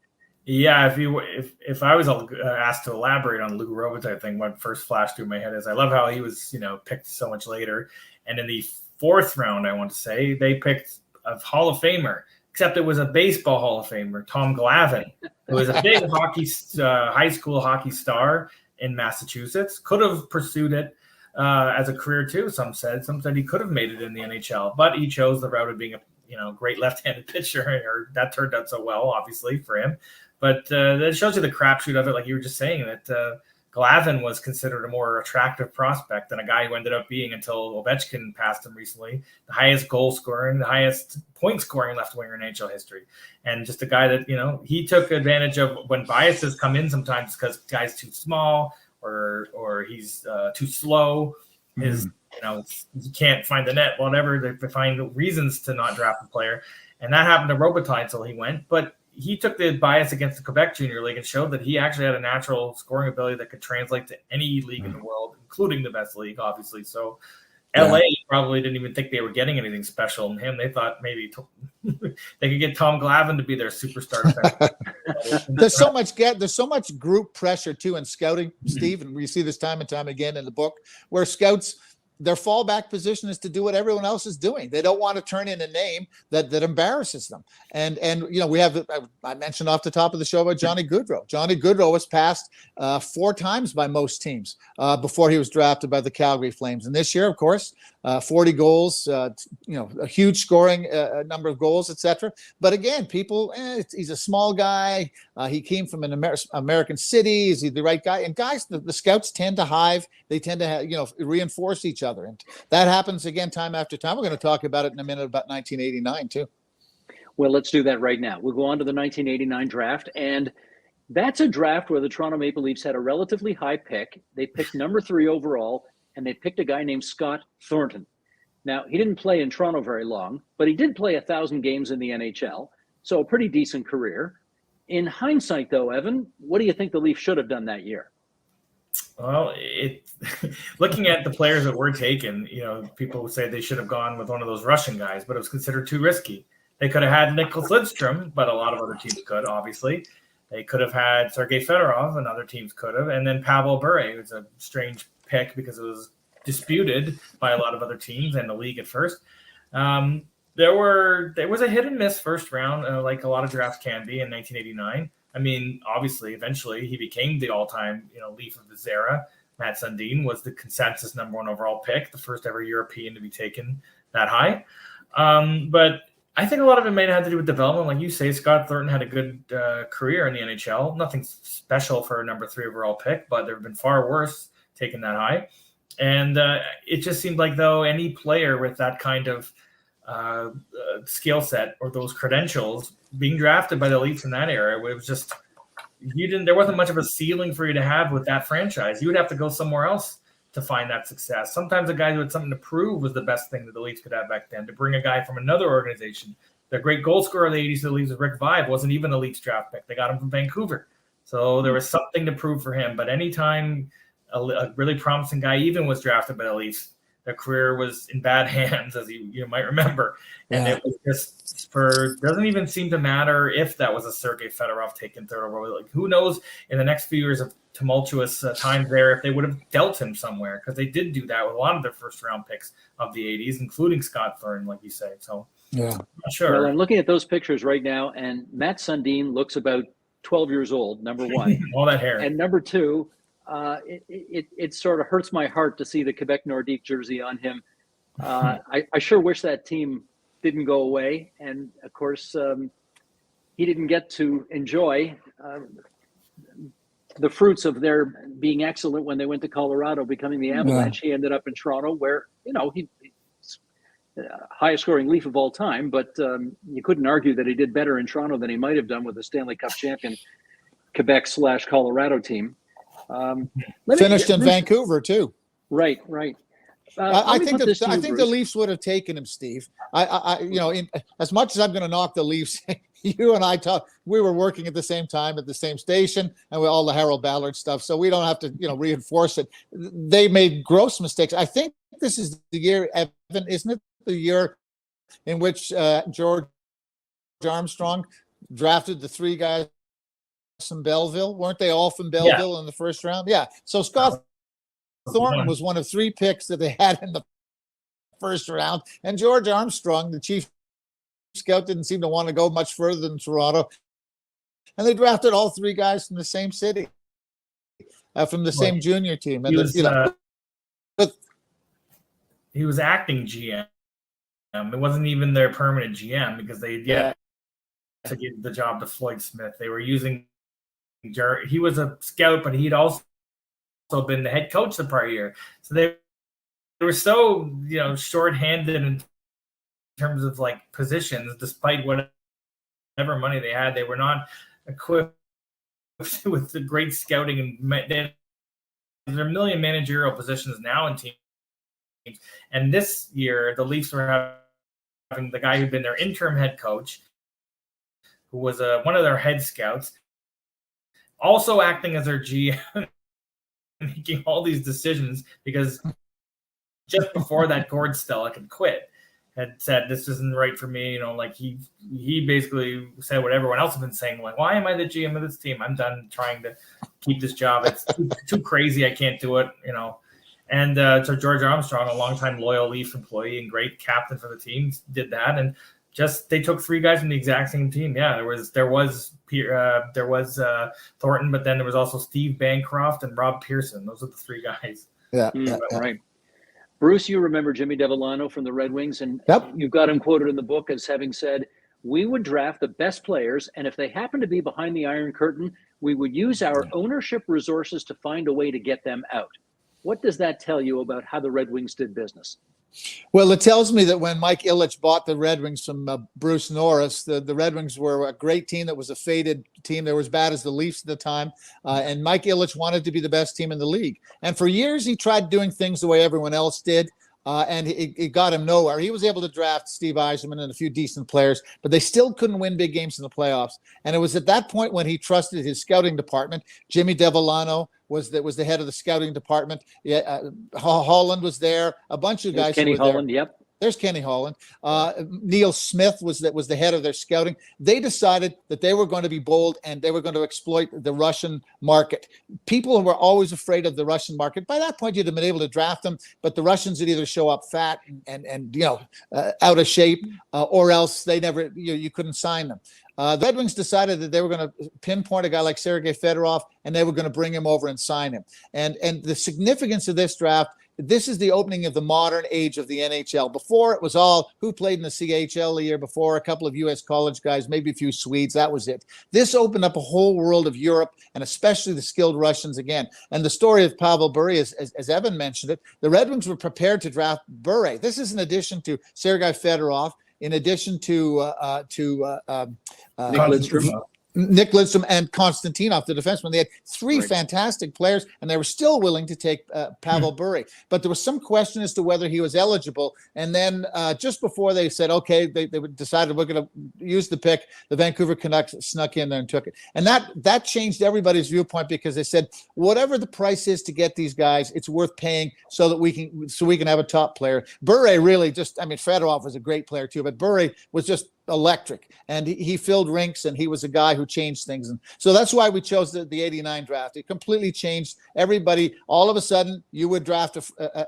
Yeah, if I was asked to elaborate on the Luc Robitaille thing, what first flashed through my head is I love how he was, picked so much later. And in the fourth round, I want to say, they picked a Hall of Famer, except it was a baseball Hall of Famer, Tom Glavine, who was a big high school hockey star in Massachusetts. Could have pursued it as a career too. Some said he could have made it in the NHL, but he chose the route of being a great left-handed pitcher, or that turned out so well, obviously, for him. But that shows you the crapshoot of it, like you were just saying, that Glavine was considered a more attractive prospect than a guy who ended up being, until Ovechkin passed him recently, the highest goal scoring, the highest point scoring left winger in NHL history. And just a guy that, he took advantage of when biases come in sometimes because the guy's too small or he's too slow. You can't find the net, whatever. They find reasons to not draft a player. And that happened to Robitaille until he went. But he took the bias against the Quebec Junior League and showed that he actually had a natural scoring ability that could translate to any league in the world, including the best league, obviously. So LA probably didn't even think they were getting anything special in him. They thought maybe they could get Tom Glavine to be their superstar. There's so much group pressure too in scouting, Steve, and we see this time and time again in the book, where scouts, their fallback position is to do what everyone else is doing. They don't want to turn in a name that embarrasses them. And we have, I mentioned off the top of the show about Johnny Gaudreau. Johnny Gaudreau was passed 4 times by most teams before he was drafted by the Calgary Flames. And this year, of course, 40 goals, a huge scoring number of goals, etc. But again, people, he's a small guy. He came from an American city. Is he the right guy? And guys, the scouts tend to hive. They tend to reinforce each other. And that happens again time after time. We're going to talk about it in a minute about 1989 too. Well, let's do that right now. We'll go on to the 1989 draft. And that's a draft where the Toronto Maple Leafs had a relatively high pick. They picked number 3 overall, and they picked a guy named Scott Thornton. Now, he didn't play in Toronto very long, but he did play 1,000 games in the NHL, so a pretty decent career. In hindsight, though, Evan, what do you think the Leafs should have done that year? Well, looking at the players that were taken, people would say they should have gone with one of those Russian guys, but it was considered too risky. They could have had Nicklas Lidstrom, but a lot of other teams could, obviously. They could have had Sergei Fedorov, and other teams could have. And then Pavel Bure was a strange pick because it was disputed by a lot of other teams and the league at first. There was a hit and miss first round, like a lot of drafts can be in 1989. I mean, obviously, eventually he became the all-time, Leaf of his era. Matt Sundin was the consensus number 1 overall pick, the first ever European to be taken that high. But I think a lot of it may have had to do with development. Like you say, Scott Thornton had a good career in the NHL. Nothing special for a number 3 overall pick, but there have been far worse taken that high. And it just seemed like, though, any player with that kind of skill set or those credentials being drafted by the Leafs in that era, it was just there wasn't much of a ceiling for you to have with that franchise. You would have to go somewhere else to find that success. Sometimes a guy who had something to prove was the best thing that the Leafs could have back then. To bring a guy from another organization, their great goal scorer in the 80s, the Leafs, Rick Vaive, wasn't even a Leafs draft pick. They got him from Vancouver, so there was something to prove for him. But anytime a really promising guy even was drafted by the Leafs, their career was in bad hands, as you might remember. And Yeah. it was just doesn't even seem to matter if that was a Sergei Fedorov taken third overall. Like, who knows in the next few years of tumultuous times there if they would have dealt him somewhere, because they did do that with a lot of their first round picks of the 80s, including Scott Thornton, like you say. So Yeah. I'm not sure. Well, I'm looking at those pictures right now, and Matt Sundin looks about 12 years old, number one. All that hair. And number two, it sort of hurts my heart to see the Quebec Nordique jersey on him. I sure wish that team didn't go away. And of course, he didn't get to enjoy the fruits of their being excellent when they went to Colorado, becoming the Avalanche. He ended up in Toronto, where, he's highest scoring Leaf of all time, but you couldn't argue that he did better in Toronto than he might have done with the Stanley Cup champion Quebec/Colorado team. Finished in Vancouver too. Right. I think the Leafs would have taken him, Steve. As much as I'm going to knock the Leafs, you and I we were working at the same time at the same station, and with all the Harold Ballard stuff, so we don't have to, reinforce it. They made gross mistakes. I think this is the year, Evan, isn't it? The year in which George Armstrong drafted the three guys from Belleville. Weren't they all from Belleville in the first round? Yeah. So Scott Thornton was one of three picks that they had in the first round. And George Armstrong, the chief scout, didn't seem to want to go much further than Toronto. And they drafted all three guys from the same city, from the same junior team. And he was acting GM. It wasn't even their permanent GM, because they to give the job to Floyd Smith. They were using he was a scout, but he'd also been the head coach the prior year. So they were so short-handed in terms of like positions, despite whatever money they had. They were not equipped with the great scouting, and there are a million managerial positions now in teams. And this year, the Leafs were having the guy who'd been their interim head coach, who was one of their head scouts, also acting as their GM, making all these decisions, because just before that, Gord Stellick had quit, had said, this isn't right for me. He basically said what everyone else had been saying, like, why am I the GM of this team? I'm done trying to keep this job. It's too crazy. I can't do it, And so George Armstrong, a longtime loyal Leaf employee and great captain for the team, did that. And they took three guys from the exact same team. Yeah, there was Thornton, but then there was also Steve Bancroft and Rob Pearson. Those are the three guys. Yeah. Right. Bruce, you remember Jimmy Devellano from the Red Wings, and you've got him quoted in the book as having said, "We would draft the best players, and if they happen to be behind the Iron Curtain, we would use our ownership resources to find a way to get them out." What does that tell you about how the Red Wings did business? Well, it tells me that when Mike Ilitch bought the Red Wings from Bruce Norris, the Red Wings were a great team that was a faded team. They were as bad as the Leafs at the time. And Mike Ilitch wanted to be the best team in the league. And for years, he tried doing things the way everyone else did. And it got him nowhere. He was able to draft Steve Yzerman and a few decent players, but they still couldn't win big games in the playoffs. And it was at that point when he trusted his scouting department. Jimmy Devellano was the head of the scouting department. Holland was there. A bunch of guys. Kenny Holland, there. There's Kenny Holland. Neil Smith was the head of their scouting. They decided that they were going to be bold and they were going to exploit the Russian market. People were always afraid of the Russian market. By that point, you'd have been able to draft them, but the Russians would either show up fat and out of shape, or else they never you couldn't sign them. The Red Wings decided that they were going to pinpoint a guy like Sergei Fedorov, and they were going to bring him over and sign him. And the significance of this draft, this is the opening of the modern age of the NHL. Before, it was all who played in the CHL the year before, a couple of U.S. college guys, maybe a few Swedes. That was it. This opened up a whole world of Europe, and especially the skilled Russians again. And the story of Pavel Bure, as Evan mentioned it, the Red Wings were prepared to draft Bure. This is in addition to Sergei Fedorov, in addition to Nick Lidstrom. Nick Lidstrom and Konstantinov, the defenseman. They had three Right. fantastic players, and they were still willing to take Pavel Bure. But there was some question as to whether he was eligible. And then just before they said, okay, they decided we're going to use the pick, the Vancouver Canucks snuck in there and took it. And that changed everybody's viewpoint, because they said, whatever the price is to get these guys, it's worth paying so that we can have a top player. Bure really Fedorov was a great player too, but Bure was just electric, and he filled rinks, and he was a guy who changed things. And so that's why we chose the 89 draft. It completely changed everybody. All of a sudden, you would draft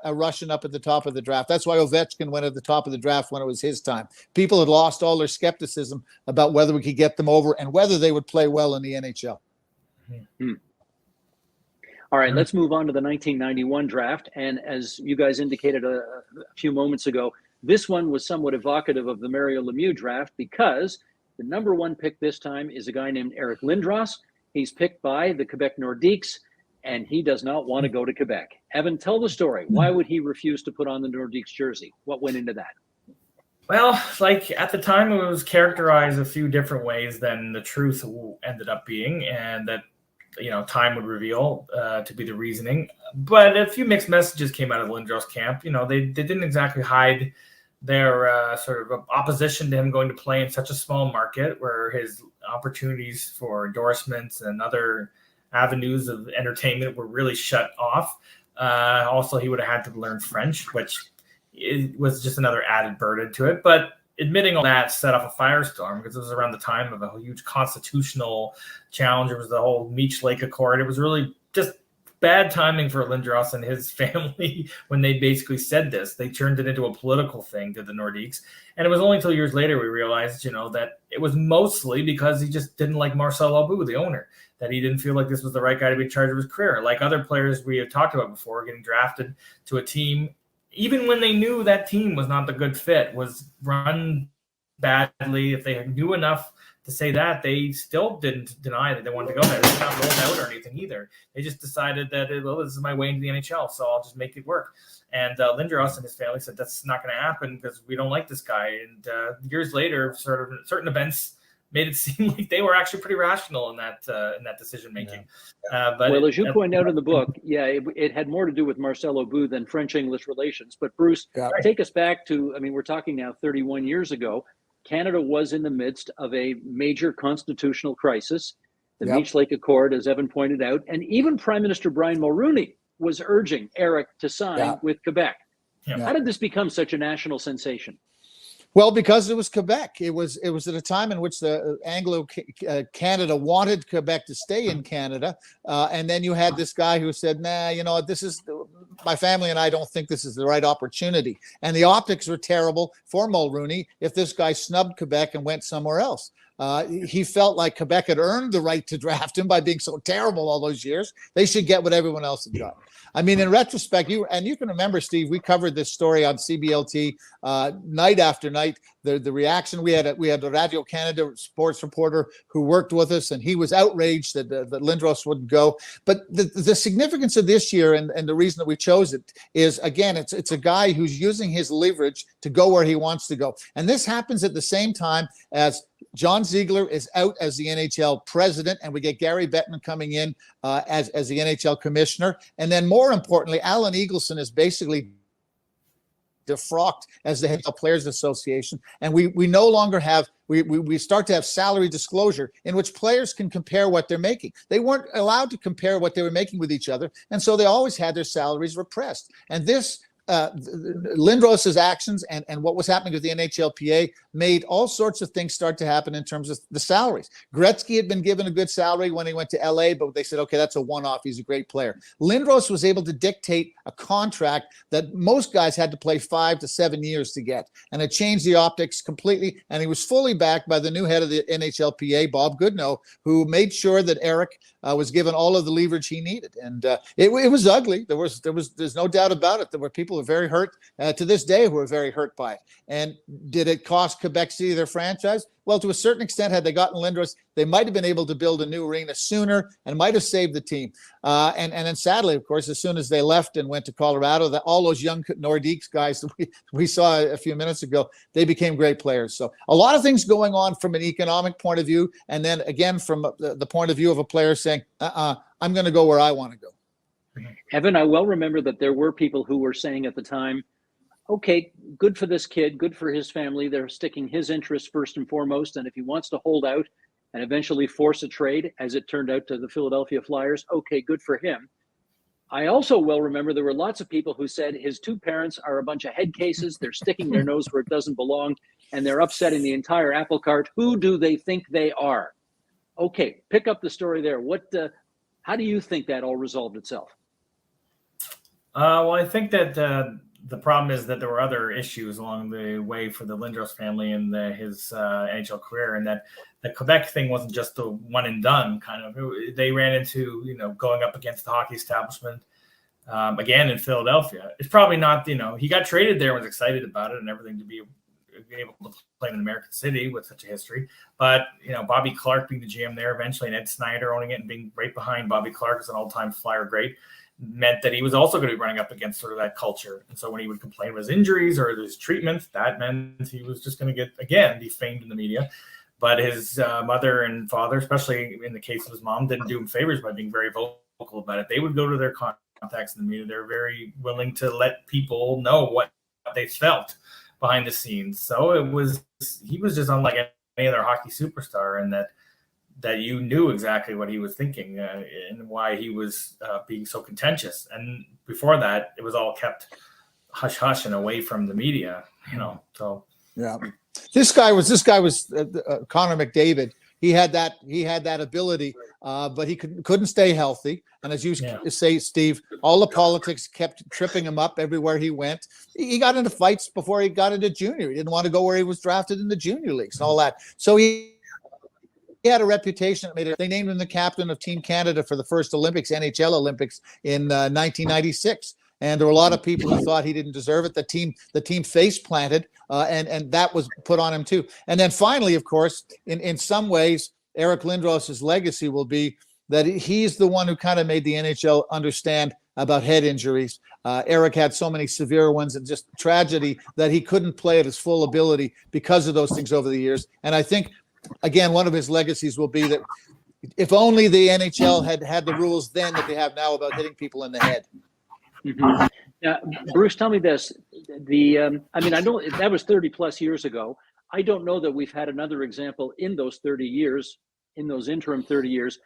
a Russian up at the top of the draft. That's why Ovechkin went at the top of the draft when it was his time. People had lost all their skepticism about whether we could get them over and whether they would play well in the NHL. All right, let's move on to the 1991 draft. And as you guys indicated a few moments ago, this one was somewhat evocative of the Mario Lemieux draft, because the number one pick this time is a guy named Eric Lindros. He's picked by the Quebec Nordiques, and he does not want to go to Quebec. Evan, tell the story. Why would he refuse to put on the Nordiques jersey? What went into that? Well, at the time, it was characterized a few different ways than the truth ended up being, and that time would reveal to be the reasoning. But a few mixed messages came out of Lindros camp. They didn't exactly hide their sort of opposition to him going to play in such a small market, where his opportunities for endorsements and other avenues of entertainment were really shut off. Also, he would have had to learn French, which was just another added burden to it. But admitting all that set off a firestorm, because it was around the time of a huge constitutional challenge. It was the whole Meech Lake Accord. It was really just bad timing for Lindros and his family when they basically said this. They turned it into a political thing to the Nordiques. And it was only until years later we realized, that it was mostly because he just didn't like Marcel Aubut, the owner, that he didn't feel like this was the right guy to be in charge of his career. Like other players we have talked about before, getting drafted to a team, even when they knew that team was not the good fit, was run badly. If they knew enough to say that, they still didn't deny that they wanted to go there. They did not roll out or anything either. They just decided that, this is my way into the NHL, so I'll just make it work. And Lindros and his family said that's not going to happen because we don't like this guy. And years later, sort of certain events made it seem like they were actually pretty rational in that decision making. But as you point out in the book, it had more to do with Marcel Aubut than French-English relations. But Bruce, take us back to, we're talking now 31 years ago. Canada was in the midst of a major constitutional crisis, the Meech Lake Accord, as Evan pointed out, and even Prime Minister Brian Mulroney was urging Eric to sign with Quebec. How did this become such a national sensation? Well, because it was Quebec. It was at a time in which the Anglo-Canada wanted Quebec to stay in Canada. And then you had this guy who said, this is my family and I don't think this is the right opportunity. And the optics were terrible for Mulroney if this guy snubbed Quebec and went somewhere else. He felt like Quebec had earned the right to draft him by being so terrible all those years. They should get what everyone else had got. In retrospect, you can remember, Steve, we covered this story on CBLT night after night. The reaction we had a Radio Canada sports reporter who worked with us, and he was outraged that Lindros wouldn't go. But the significance of this year and the reason that we chose it is, again, it's a guy who's using his leverage to go where he wants to go. And this happens at the same time as John Ziegler is out as the NHL president, and we get Gary Bettman coming in as the NHL commissioner. And then more importantly, Alan Eagleson is basically defrocked as the head of Players Association. And we no longer have, we start to have salary disclosure in which players can compare what they're making. They weren't allowed to compare what they were making with each other. And so they always had their salaries repressed. And this, Lindros's actions and what was happening with the NHLPA made all sorts of things start to happen in terms of the salaries. Gretzky had been given a good salary when he went to LA, but they said, okay, that's a one-off. He's a great player. Lindros was able to dictate a contract that most guys had to play 5 to 7 years to get. And it changed the optics completely. And he was fully backed by the new head of the NHLPA, Bob Goodnow, who made sure that Eric was given all of the leverage he needed. And it was ugly. There's no doubt about it. There were people people who are very hurt to this day who are very hurt by it. And did it cost Quebec City their franchise? Well, to a certain extent, had they gotten Lindros, they might have been able to build a new arena sooner and might have saved the team. And then sadly, of course, as soon as they left and went to Colorado, all those young Nordiques guys that we saw a few minutes ago, they became great players. So a lot of things going on from an economic point of view. And then again, from the point of view of a player saying, I'm going to go where I want to go. Evan, I well remember that there were people who were saying at the time, okay, good for this kid, good for his family. They're sticking his interests first and foremost. And if he wants to hold out and eventually force a trade, as it turned out to the Philadelphia Flyers, okay, good for him. I also well remember there were lots of people who said his two parents are a bunch of head cases. They're sticking their nose where it doesn't belong, and they're upsetting the entire apple cart. Who do they think they are? Okay, pick up the story there. How do you think that all resolved itself? Well, I think that the problem is that there were other issues along the way for the Lindros family and his NHL career, and that the Quebec thing wasn't just the one and done kind of. They ran into, going up against the hockey establishment again in Philadelphia. It's probably not, he got traded there and was excited about it and everything to be able to play in an American city with such a history. But, Bobby Clark being the GM there eventually, and Ed Snyder owning it and being right behind Bobby Clark as an all-time Flyer great, meant that he was also going to be running up against sort of that culture. And so when he would complain of his injuries or his treatment, that meant he was just going to get, again, defamed in the media. But his mother and father, especially in the case of his mom, didn't do him favors by being very vocal about it. They would go to their contacts in the media. They're very willing to let people know what they felt behind the scenes. So he was just unlike any other hockey superstar, and that you knew exactly what he was thinking and why he was being so contentious. And before that, it was all kept hush hush and away from the media, So yeah, this guy was Connor McDavid. He had that ability, but he couldn't stay healthy. And as you say, Steve, all the politics kept tripping him up everywhere he went. He got into fights before he got into junior. He didn't want to go where he was drafted in the junior leagues and all that. So he had a reputation that made it. They named him the captain of Team Canada for the first Olympics, NHL Olympics in 1996. And there were a lot of people who thought he didn't deserve it. The team face planted, and that was put on him too. And then finally, of course, in some ways, Eric Lindros' legacy will be that he's the one who kind of made the NHL understand about head injuries. Eric had so many severe ones and just tragedy that he couldn't play at his full ability because of those things over the years. And I think, again, one of his legacies will be that if only the NHL had the rules then that they have now about hitting people in the head. Mm-hmm. Now, Bruce, tell me this. I know that was 30 plus years ago. I don't know that we've had another example in those 30 years, in those interim 30 years,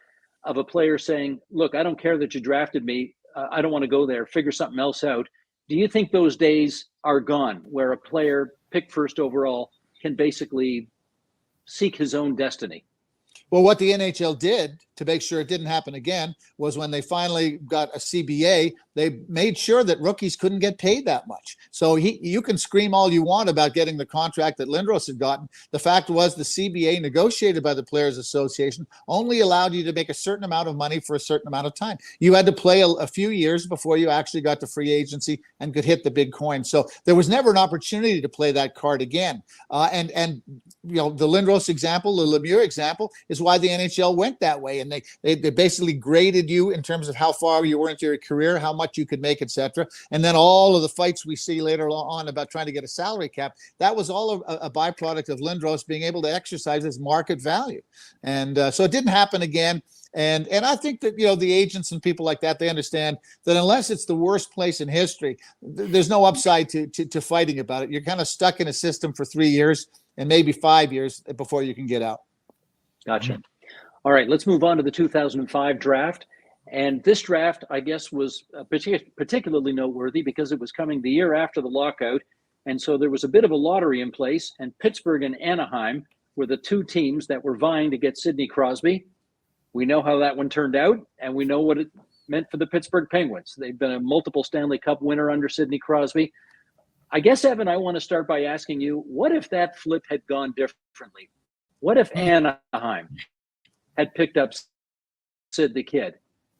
of a player saying, look, I don't care that you drafted me. I don't want to go there. Figure something else out. Do you think those days are gone where a player picked first overall can basically seek his own destiny? Well, what the NHL did to make sure it didn't happen again was when they finally got a CBA, they made sure that rookies couldn't get paid that much. So you can scream all you want about getting the contract that Lindros had gotten. The fact was the CBA, negotiated by the Players Association, only allowed you to make a certain amount of money for a certain amount of time. You had to play a few years before you actually got to free agency and could hit the big coin. So there was never an opportunity to play that card again. And the Lindros example, the Lemieux example, is why the NHL went that way. And they basically graded you in terms of how far you were into your career, how much you could make, etc. And then all of the fights we see later on about trying to get a salary cap, that was all a byproduct of Lindros being able to exercise his market value. And so it didn't happen again. And I think that, the agents and people like that, they understand that unless it's the worst place in history, there's no upside to fighting about it. You're kind of stuck in a system for 3 years and maybe 5 years before you can get out. Gotcha. All right, let's move on to the 2005 draft. And this draft, I guess, was particularly noteworthy because it was coming the year after the lockout. And so there was a bit of a lottery in place, and Pittsburgh and Anaheim were the two teams that were vying to get Sidney Crosby. We know how that one turned out, and we know what it meant for the Pittsburgh Penguins. They've been a multiple Stanley Cup winner under Sidney Crosby. I guess, Evan, I want to start by asking you, what if that flip had gone differently? What if Anaheim had picked up Sid the Kid?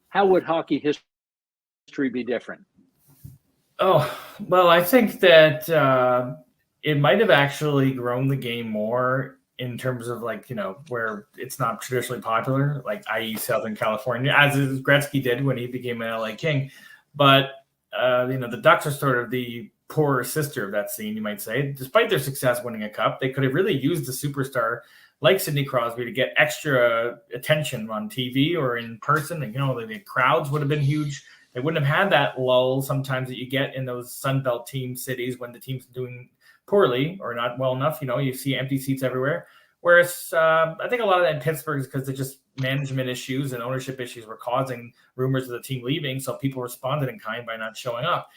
How would hockey history be different? Oh, well, I think that it might have actually grown the game more in terms of like, where it's not traditionally popular, like i.e. Southern California, as Gretzky did when he became an LA King. But, the Ducks are sort of the poorer sister of that scene, you might say. Despite their success winning a cup, they could have really used a superstar like Sidney Crosby to get extra attention on TV or in person. And, the crowds would have been huge. They wouldn't have had that lull sometimes that you get in those Sunbelt team cities when the team's doing poorly or not well enough. You see empty seats everywhere. Whereas I think a lot of that in Pittsburgh is because they're just management issues and ownership issues were causing rumors of the team leaving. So people responded in kind by not showing up.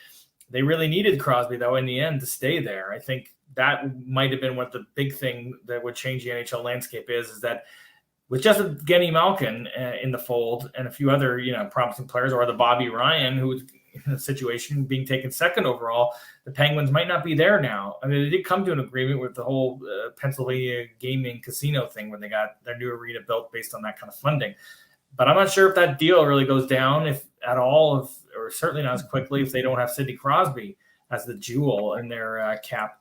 They really needed Crosby, though, in the end to stay there. I think that might have been what the big thing that would change the NHL landscape is that with just Evgeny Malkin in the fold and a few other, promising players, or the Bobby Ryan, who's in a situation being taken second overall, the Penguins might not be there now. I mean, they did come to an agreement with the whole Pennsylvania gaming casino thing when they got their new arena built based on that kind of funding. But I'm not sure if that deal really goes down, if at all, or certainly not as quickly if they don't have Sidney Crosby as the jewel in their cap.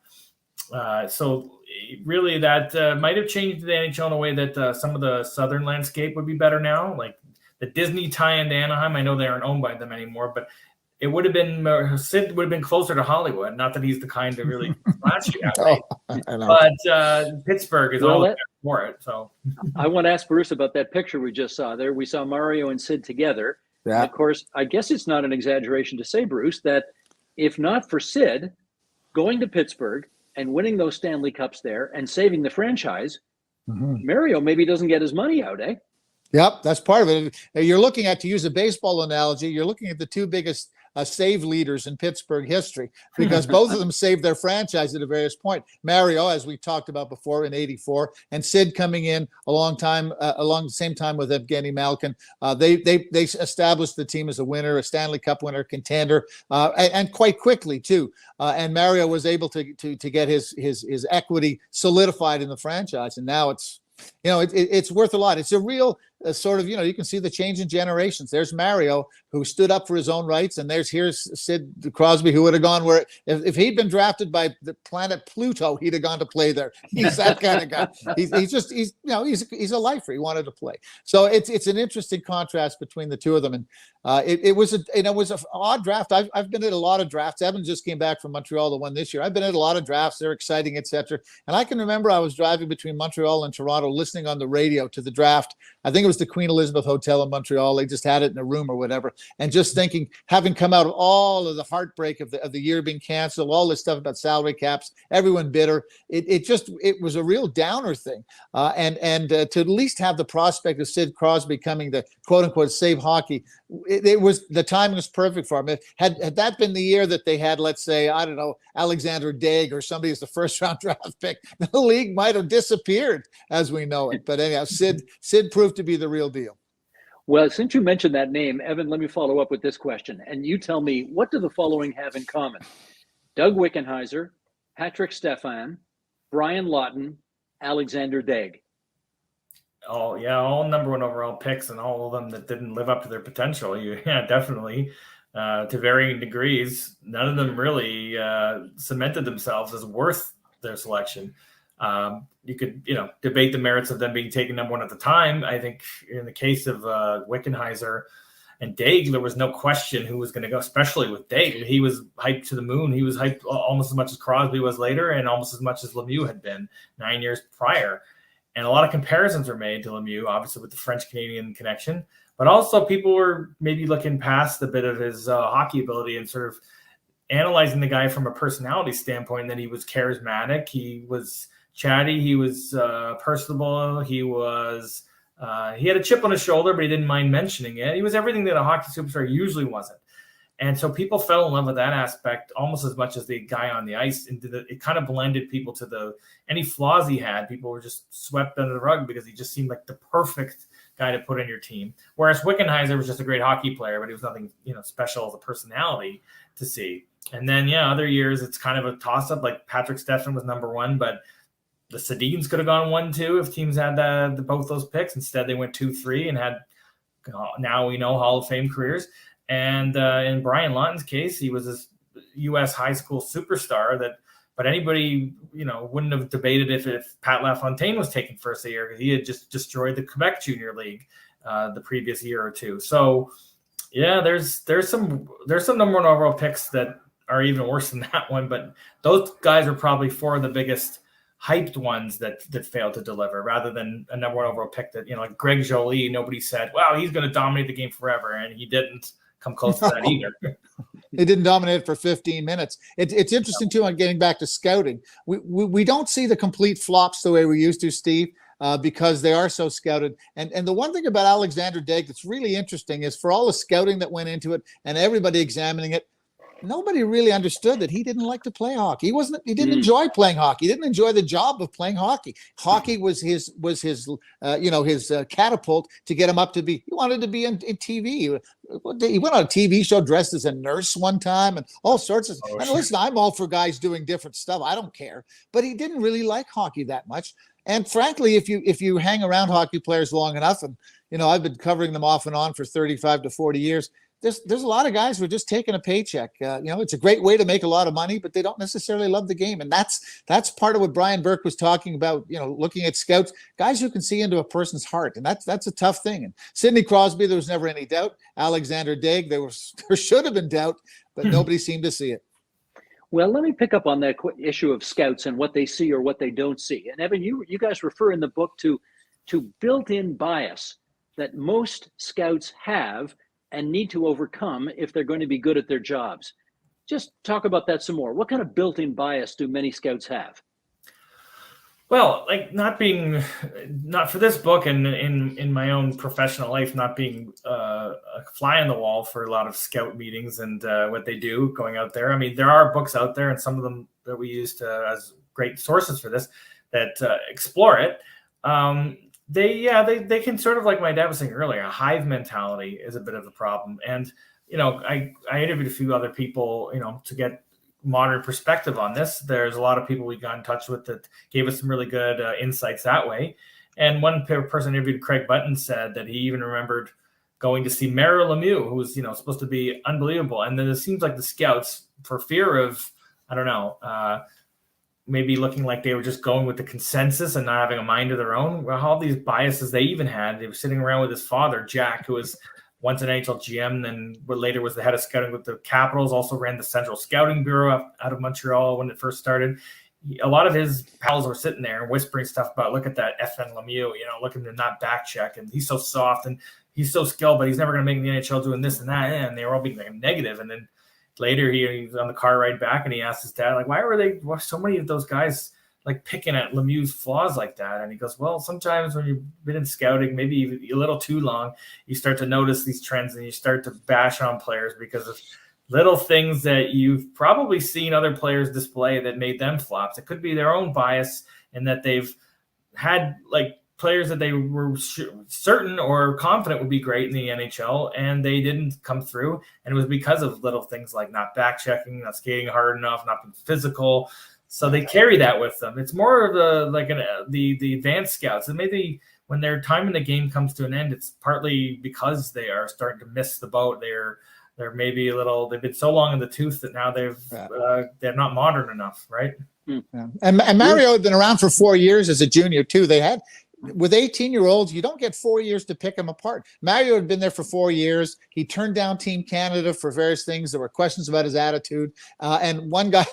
So really that might have changed the NHL in a way that some of the southern landscape would be better now. Like the Disney tie-in to Anaheim, I know they aren't owned by them anymore, but it would have been Sid would have been closer to Hollywood. Not that he's the kind to really flash you out, right? But Pittsburgh is all for it. So I want to ask Bruce about that picture we just saw there. We saw Mario and Sid together. Yeah. And of course, I guess it's not an exaggeration to say, Bruce, that if not for Sid going to Pittsburgh and winning those Stanley Cups there and saving the franchise, Mario maybe doesn't get his money out, eh? Yep, that's part of it. You're looking at, to use a baseball analogy, you're looking at the two biggest save leaders in Pittsburgh history, because both of them saved their franchise at a various point. Mario, as we talked about before, in '84, and Sid coming in along the same time with Evgeny Malkin. They established the team as a winner, a Stanley Cup winner, contender, and quite quickly too. And Mario was able to get his equity solidified in the franchise, and now it's worth a lot. It's a real sort of, you can see the change in generations. There's Mario, who stood up for his own rights, and here's Sid Crosby, who would have gone where if he'd been drafted by the planet Pluto, he'd have gone to play there. He's that kind of guy. He's a lifer. He wanted to play. So it's an interesting contrast between the two of them, and it was an odd draft. I've been at a lot of drafts. Evan just came back from Montreal, the one this year. I've been at a lot of drafts. They're exciting, etc. And I can remember I was driving between Montreal and Toronto, listening on the radio to the draft. I think it was the Queen Elizabeth Hotel in Montreal. They just had it in a room or whatever. And just thinking, having come out of all of the heartbreak of the year being canceled, all this stuff about salary caps, everyone bitter. It was a real downer thing. And to at least have the prospect of Sid Crosby coming to quote unquote save hockey, the timing was perfect for him. Had that been the year that they had, let's say, I don't know, Alexander Daig or somebody as the first round draft pick, the league might have disappeared as we know it. But anyhow, Sid proved to be the real deal. Well, since you mentioned that name, Evan, let me follow up with this question. And you tell me, what do the following have in common? Doug Wickenheiser, Patrick Stefan, Brian Lawton, Alexander Daig. Oh, yeah, all number one overall picks, and all of them that didn't live up to their potential. Yeah, definitely. To varying degrees, none of them really cemented themselves as worth their selection. You could, debate the merits of them being taken number one at the time. I think in the case of Wickenheiser and Daig, there was no question who was going to go, especially with Daig. He was hyped to the moon. He was hyped almost as much as Crosby was later, and almost as much as Lemieux had been 9 years prior. And a lot of comparisons were made to Lemieux, obviously with the French-Canadian connection. But also people were maybe looking past a bit of his hockey ability and sort of analyzing the guy from a personality standpoint, that he was charismatic, he was chatty, he was personable, he had a chip on his shoulder, but he didn't mind mentioning it. He was everything that a hockey superstar usually wasn't. And so people fell in love with that aspect almost as much as the guy on the ice. And it kind of blended people to any flaws he had. People were just swept under the rug because he just seemed like the perfect guy to put on your team. Whereas Wickenheiser was just a great hockey player, but he was nothing, special as a personality to see. And then, other years it's kind of a toss-up. Like Patrick Stefan was number one, but the Sedins could have gone 1-2 if teams had both those picks. Instead, they went 2-3 and had, now we know, Hall of Fame careers. And in Brian Lawton's case, he was as U.S. high school superstar but anybody, wouldn't have debated if Pat LaFontaine was taken first a year, because he had just destroyed the Quebec Junior League the previous year or two. So yeah, there's some number one overall picks that are even worse than that one, but those guys are probably four of the biggest hyped ones that failed to deliver, rather than a number one overall pick that, like Greg Jolie, nobody said, wow, he's going to dominate the game forever, and he didn't come close to that either. He didn't dominate it for 15 minutes. It's interesting too, on getting back to scouting. We don't see the complete flops the way we used to, Steve, because they are so scouted. And the one thing about Alexander Daigle that's really interesting is, for all the scouting that went into it and everybody examining it, nobody really understood that he didn't like to play hockey. He didn't enjoy playing hockey. He didn't enjoy the job of playing hockey. Hockey was his catapult to get him up to be. He wanted to be in TV. He went on a TV show dressed as a nurse one time, and all sorts of. And listen, I'm all for guys doing different stuff. I don't care. But he didn't really like hockey that much. And frankly, if you hang around hockey players long enough, and I've been covering them off and on for 35 to 40 years. There's a lot of guys who are just taking a paycheck. It's a great way to make a lot of money, but they don't necessarily love the game. And that's part of what Brian Burke was talking about, looking at scouts, guys who can see into a person's heart. And that's a tough thing. And Sidney Crosby, there was never any doubt. Alexander Daigle, there should have been doubt, but nobody seemed to see it. Well, let me pick up on that issue of scouts and what they see or what they don't see. And Evan, you guys refer in the book to built-in bias that most scouts have and need to overcome if they're going to be good at their jobs. Just talk about that some more. What kind of built-in bias do many scouts have? Well, like not for this book, and in my own professional life, not being a fly on the wall for a lot of scout meetings and what they do going out there. I mean, there are books out there, and some of them that we used as great sources for this that explore it. They can sort of, like my dad was saying earlier, a hive mentality is a bit of a problem. And, I interviewed a few other people, to get modern perspective on this. There's a lot of people we got in touch with that gave us some really good insights that way. And one person interviewed, Craig Button, said that he even remembered going to see Mario Lemieux, who was, supposed to be unbelievable. And then it seems like the scouts, for fear of, I don't know, maybe looking like they were just going with the consensus and not having a mind of their own. Well, all these biases they even had. They were sitting around with his father, Jack, who was once an NHL GM, then later was the head of scouting with the Capitals, also ran the Central Scouting Bureau out of Montreal when it first started. A lot of his pals were sitting there and whispering stuff about, look at that FN Lemieux, look at him to not back check, and he's so soft and he's so skilled, but he's never going to make the NHL doing this and that. And they were all being like negative. And then later, he was on the car ride back, and he asked his dad, like, why were so many of those guys like picking at Lemieux's flaws like that? And he goes, well, sometimes when you've been in scouting, maybe a little too long, you start to notice these trends and you start to bash on players because of little things that you've probably seen other players display that made them flops. It could be their own bias, and that they've had like players that they were certain or confident would be great in the NHL, and they didn't come through. And it was because of little things like not back checking, not skating hard enough, not being physical. So they carry that with them. It's more of the advanced scouts. And maybe when their time in the game comes to an end, it's partly because they are starting to miss the boat. They're maybe they've been so long in the tooth that now they're not modern enough, right? Yeah. And Mario had been around for 4 years as a junior too. They had, with 18-year-olds, you don't get 4 years to pick them apart. Mario had been there for 4 years. He turned down Team Canada for various things. There were questions about his attitude. And one guy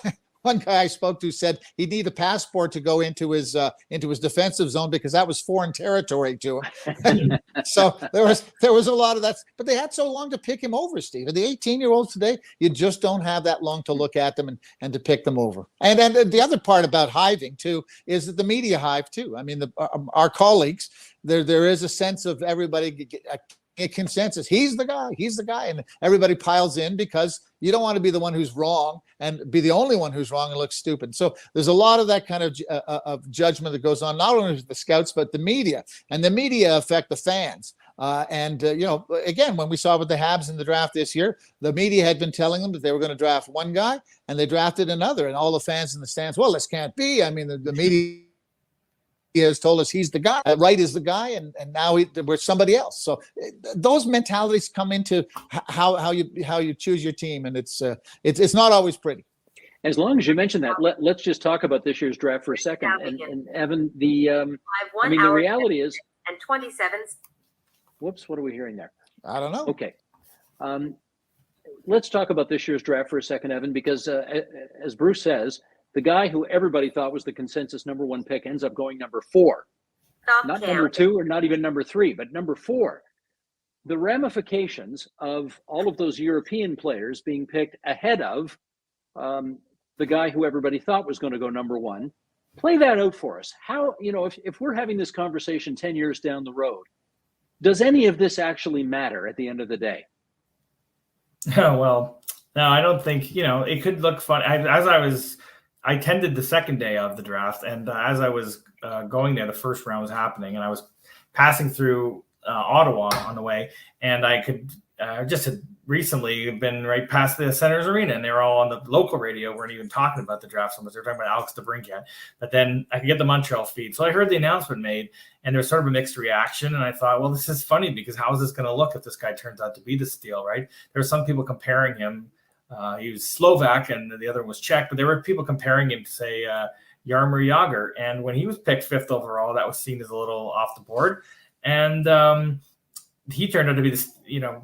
I spoke to said he'd need a passport to go into his defensive zone because that was foreign territory to him. So there was a lot of that. But they had so long to pick him over, Steve. And the 18-year-olds today, you just don't have that long to look at them and to pick them over. And the other part about hiving too is that the media hive too. I mean, our colleagues, there is a sense of everybody a consensus. He's the guy, and everybody piles in because you don't want to be the one who's wrong and be the only one who's wrong and look stupid. So there's a lot of that kind of judgment that goes on, not only with the scouts but the media, and the media affect the fans. Again, when we saw with the Habs in the draft this year, the media had been telling them that they were going to draft one guy, and they drafted another, and all the fans in the stands, well, this can't be. I mean, the media has told us he's the guy. Wright is the guy, and now we're somebody else. So those mentalities come into how you choose your team, and it's not always pretty. As long as you mention that, let's just talk about this year's draft for a second. And Evan, the reality is, and 27. Whoops, what are we hearing there? I don't know. Okay. Let's talk about this year's draft for a second, Evan, because as Bruce says, the guy who everybody thought was the consensus number 1 pick ends up going number 4. Not number 2 or not even number 3, but number 4. The ramifications of all of those European players being picked ahead of the guy who everybody thought was going to go number 1. Play that out for us. How, if we're having this conversation 10 years down the road, does any of this actually matter at the end of the day? Well, no, I don't think, it could look fun. I attended the second day of the draft, and as I was going there, the first round was happening, and I was passing through Ottawa on the way, and I could just had recently been right past the Senators Arena, and they were all on the local radio, weren't even talking about the draft so much. They were talking about Alex DeBrincat, but then I could get the Montreal feed. So I heard the announcement made, and there was sort of a mixed reaction, and I thought, well, this is funny because how is this going to look if this guy turns out to be the steal, right? There were some people comparing him. He was Slovak, and the other was Czech, but there were people comparing him to, say, Jaromir Jagr. And when he was picked 5th overall, that was seen as a little off the board. And he turned out to be this,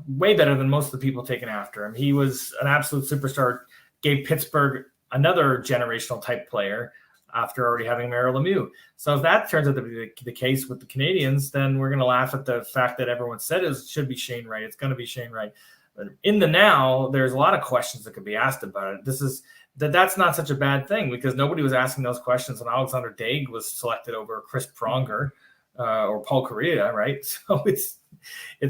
way better than most of the people taken after him. He was an absolute superstar, gave Pittsburgh another generational type player after already having Mario Lemieux. So if that turns out to be the case with the Canadians, then we're going to laugh at the fact that everyone said it should be Shane Wright. It's going to be Shane Wright. But in the now, there's a lot of questions that could be asked about it. That's not such a bad thing because nobody was asking those questions when Alexander Daig was selected over Chris Pronger or Paul Correa, right? So it's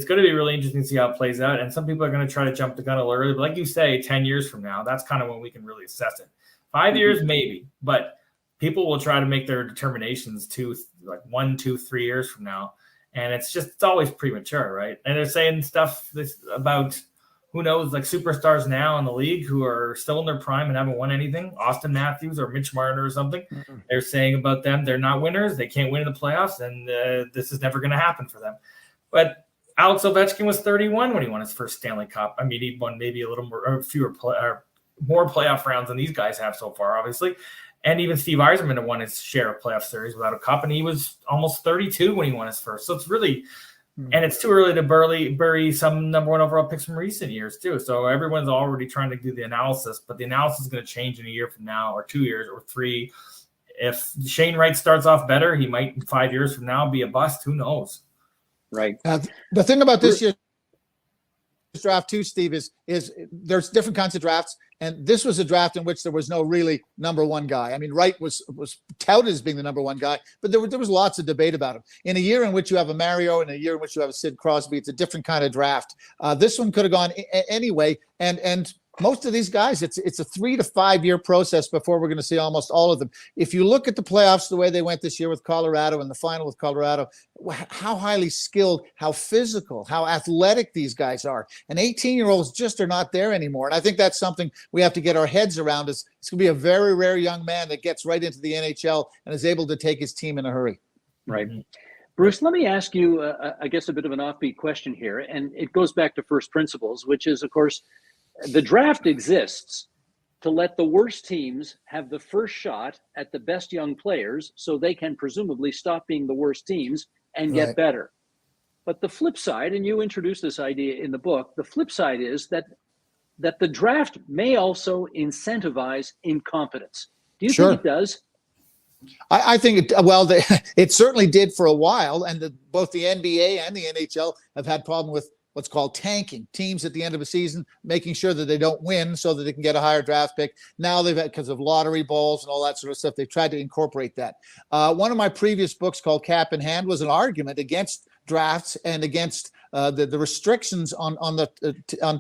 going to be really interesting to see how it plays out. And some people are going to try to jump the gun a little early. But like you say, 10 years from now, that's kind of when we can really assess it. 5 years, maybe. But people will try to make their determinations 1, 2, 3 years from now. And it's always premature, right? And they're saying stuff about who knows, like superstars now in the league who are still in their prime and haven't won anything. Austin Matthews or Mitch Marner or something. Mm-hmm. They're saying about them, they're not winners. They can't win in the playoffs, and this is never going to happen for them. But Alex Ovechkin was 31 when he won his first Stanley Cup. I mean, he won maybe a little more, or more playoff rounds than these guys have so far, obviously. And even Steve Yzerman had won his share of playoff series without a cup, and he was almost 32 when he won his first. So it's really – and it's too early to bury some number 1 overall picks from recent years too. So everyone's already trying to do the analysis, but the analysis is going to change in a year from now or 2 years or 3. If Shane Wright starts off better, he might in 5 years from now be a bust. Who knows? Right. The thing about this year's draft too, Steve, is there's different kinds of drafts, and this was a draft in which there was no really number 1 guy. I mean, Wright was touted as being the number 1 guy, but there was lots of debate about him. In a year in which you have a Mario and a year in which you have a Sid Crosby, it's a different kind of draft. This one could have gone anyway, and most of these guys, it's a 3 to 5 year process before we're going to see almost all of them. If you look at the playoffs the way they went this year with Colorado and the final with Colorado, how highly skilled, how physical, how athletic these guys are. And 18-year-olds just are not there anymore. And I think that's something we have to get our heads around. It's going to be a very rare young man that gets right into the NHL and is able to take his team in a hurry. Right. Bruce, let me ask you, I guess, a bit of an offbeat question here. And it goes back to first principles, which is, of course, the draft exists to let the worst teams have the first shot at the best young players so they can presumably stop being the worst teams and get better. But the flip side, and you introduced this idea in the book, the flip side is that the draft may also incentivize incompetence. Do you think it does? I think it certainly did for a while, and both the NBA and the NHL have had problem with what's called tanking, teams at the end of a season, making sure that they don't win so that they can get a higher draft pick. Now they've had, because of lottery balls and all that sort of stuff, they've tried to incorporate that. One of my previous books called Cap in Hand was an argument against drafts and against the restrictions on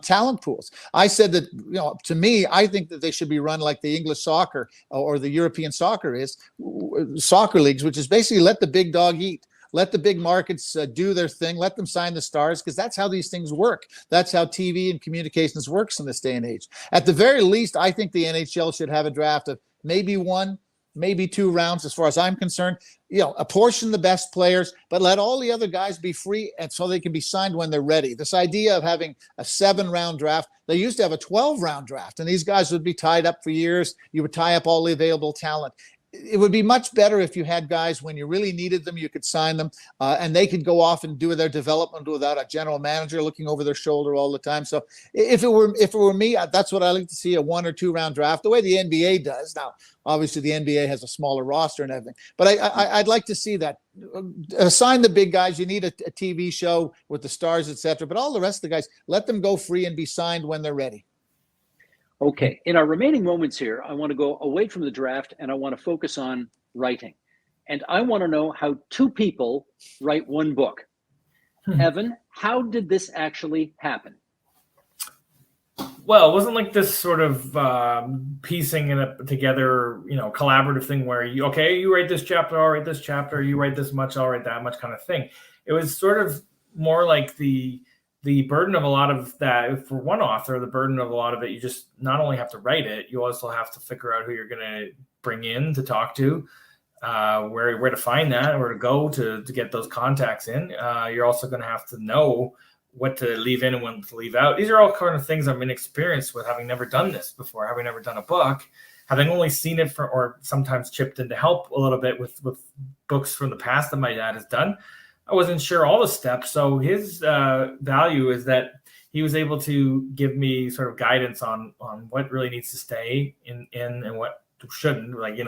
talent pools. I said that, to me, I think that they should be run like the English soccer or the European soccer leagues, which is basically let the big dog eat. Let the big markets do their thing. Let them sign the stars, because that's how these things work. That's how TV and communications works in this day and age. At the very least, I think the NHL should have a draft of maybe 1, maybe 2 rounds as far as I'm concerned. Apportion the best players, but let all the other guys be free, and so they can be signed when they're ready. This idea of having a 7-round draft, they used to have a 12-round draft, and these guys would be tied up for years. You would tie up all the available talent. It would be much better if you had guys when you really needed them, you could sign them, and they could go off and do their development without a general manager looking over their shoulder all the time. So if it were me, that's what I like to see, a 1 or 2 round draft, the way the NBA does. Now, obviously the NBA has a smaller roster and everything, but I'd like to see that. Assign the big guys. You need a TV show with the stars, etc. But all the rest of the guys, let them go free and be signed when they're ready. Okay, in our remaining moments here, I want to go away from the draft and I want to focus on writing. And I want to know how 2 people write 1 book. Evan, how did this actually happen? Well, it wasn't like this sort of piecing it together, collaborative thing where you write this chapter, I'll write this chapter, you write this much, I'll write that much kind of thing. It was sort of more like the burden of a lot of that for one author, the burden of a lot of it, you just not only have to write it, you also have to figure out who you're going to bring in to talk to, where to find that, where to go to get those contacts in. You're also going to have to know what to leave in and when to leave out. These are all kind of things I'm inexperienced with, having never done this before, having never done a book, having only seen it or sometimes chipped in to help a little bit with books from the past that my dad has done. I wasn't sure all the steps. So his value is that he was able to give me sort of guidance on what really needs to stay in and what shouldn't. Like,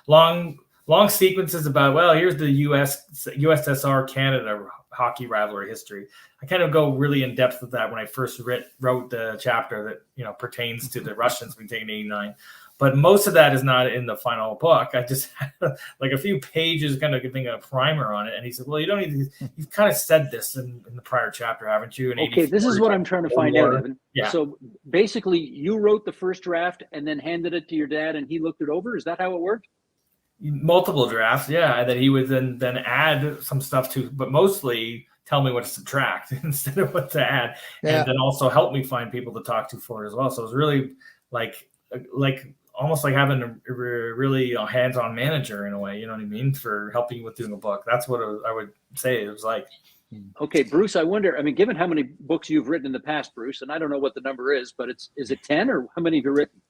long sequences about, well, here's the USSR Canada hockey rivalry history. I kind of go really in depth with that when I first wrote the chapter that pertains to the Russians being taken in '89. But most of that is not in the final book. I just had like a few pages kind of giving a primer on it. And he said, well, you don't need to, you've kind of said this in the prior chapter, haven't you? Okay, this is what I'm trying to find out, Evan. Yeah. So basically you wrote the first draft and then handed it to your dad and he looked it over. Is that how it worked? Multiple drafts, yeah. And then he would then add some stuff to, but mostly tell me what to subtract instead of what to add. Yeah. And then also help me find people to talk to for it as well. So it was really like almost like having a really hands-on manager in a way, you know what I mean, for helping you with doing a book. That's what I would say it was like. Okay, Bruce, I wonder, given how many books you've written in the past, Bruce, and I don't know what the number is, but is it 10 or how many have you written?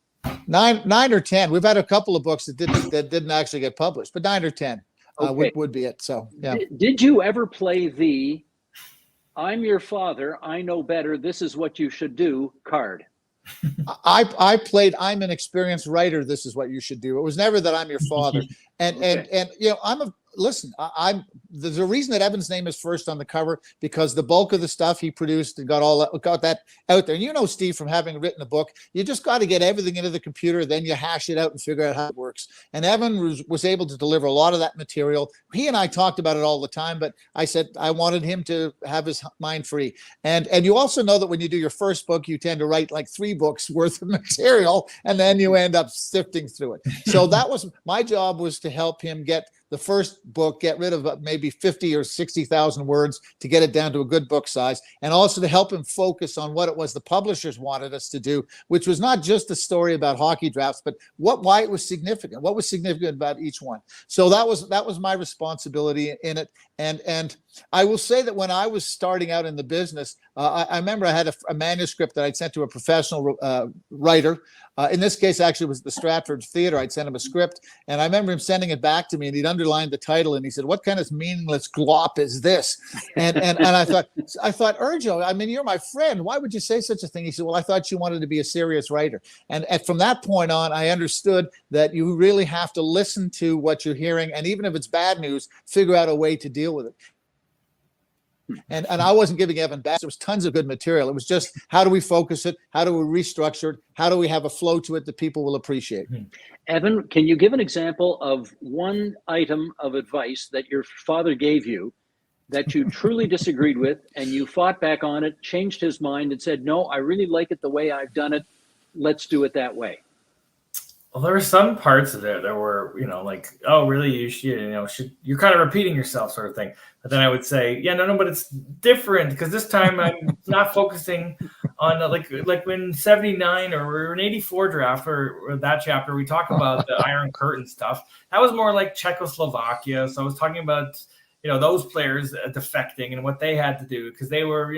9 or 10. We've had a couple of books that didn't actually get published, but 9 or 10 would be it. So, yeah. Did you ever play the "I'm your father, I know better, this is what you should do" card? I played "I'm an experienced writer, this is what you should do." It was never that I'm your father. And there's a reason that Evan's name is first on the cover, because the bulk of the stuff he produced and got that out there. And Steve, from having written a book, you just got to get everything into the computer, then you hash it out and figure out how it works. And Evan was able to deliver a lot of that material. He and I talked about it all the time, but I said I wanted him to have his mind free. And you also know that when you do your first book, you tend to write like 3 books worth of material, and then you end up sifting through it. So that was my job, was to help him get the first book, get rid of maybe 50 or 60,000 words to get it down to a good book size, and also to help him focus on what it was the publishers wanted us to do, which was not just a story about hockey drafts, but why it was significant, what was significant about each one. So that was my responsibility in it. And I will say that when I was starting out in the business, I remember I had a manuscript that I'd sent to a professional writer. In this case, actually, it was the Stratford Theater. I'd sent him a script, and I remember him sending it back to me, and he'd underlined the title, and he said, "What kind of meaningless glop is this?" And I thought, Urjo, you're my friend. Why would you say such a thing? He said, "Well, I thought you wanted to be a serious writer." And from that point on, I understood that you really have to listen to what you're hearing, and even if it's bad news, figure out a way to deal with it. And I wasn't giving Evan back. There was tons of good material. It was just, how do we focus it? How do we restructure it? How do we have a flow to it that people will appreciate? Evan, can you give an example of one item of advice that your father gave you that you truly disagreed with, and you fought back on it, changed his mind, and said, "No, I really like it the way I've done it. Let's do it that way"? Well, there were some parts of it that were, like, "Oh, really? You should, you're kind of repeating yourself," sort of thing. But then I would say, "Yeah, no, but it's different, because this time I'm not focusing on like when 79 or in 84 draft or that chapter, we talk about the Iron Curtain stuff. That was more like Czechoslovakia. So I was talking about, those players defecting and what they had to do because they were,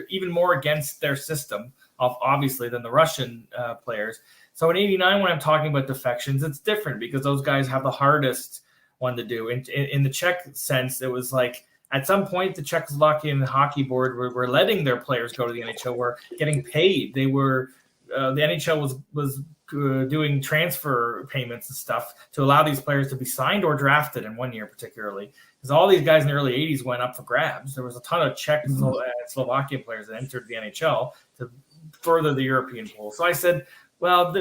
even more against their system, obviously, than the Russian players. So in 89, when I'm talking about defections, it's different because those guys have the hardest one to do. In the Czech sense, it was like at some point the Czechoslovakian hockey board were letting their players go to the NHL, were getting paid. They were the NHL was doing transfer payments and stuff to allow these players to be signed or drafted in 1 year, particularly because all these guys in the early 80s went up for grabs. There was a ton of Czech and Slovakian players that entered the NHL to further the European pool. So I said, well,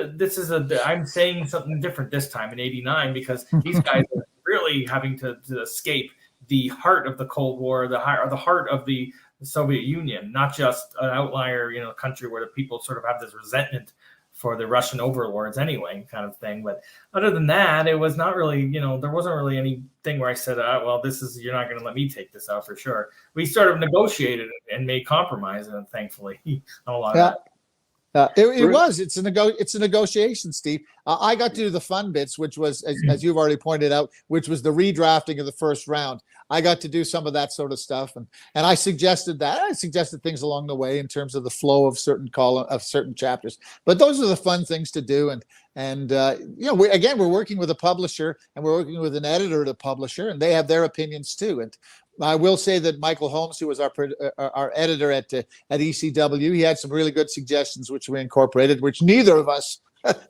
I'm saying something different this time in 89 because these guys are really having to escape the heart of the Cold War, the heart of the Soviet Union, not just an outlier, country where the people sort of have this resentment for the Russian overlords anyway, kind of thing. But other than that, it was not really, there wasn't really anything where I said, well, you're not going to let me take this out for sure. We sort of negotiated and made compromise, and thankfully, on a lot of that. It's a negotiation, Steve. I got to do the fun bits, which was, as you've already pointed out, which was the redrafting of the first round. I got to do some of that sort of stuff, and I suggested that. I suggested things along the way in terms of the flow of certain chapters. But those are the fun things to do, and we're working with a publisher and we're working with an editor of the publisher, and they have their opinions too. And I will say that Michael Holmes, who was our editor at ECW, he had some really good suggestions, which we incorporated, which neither of us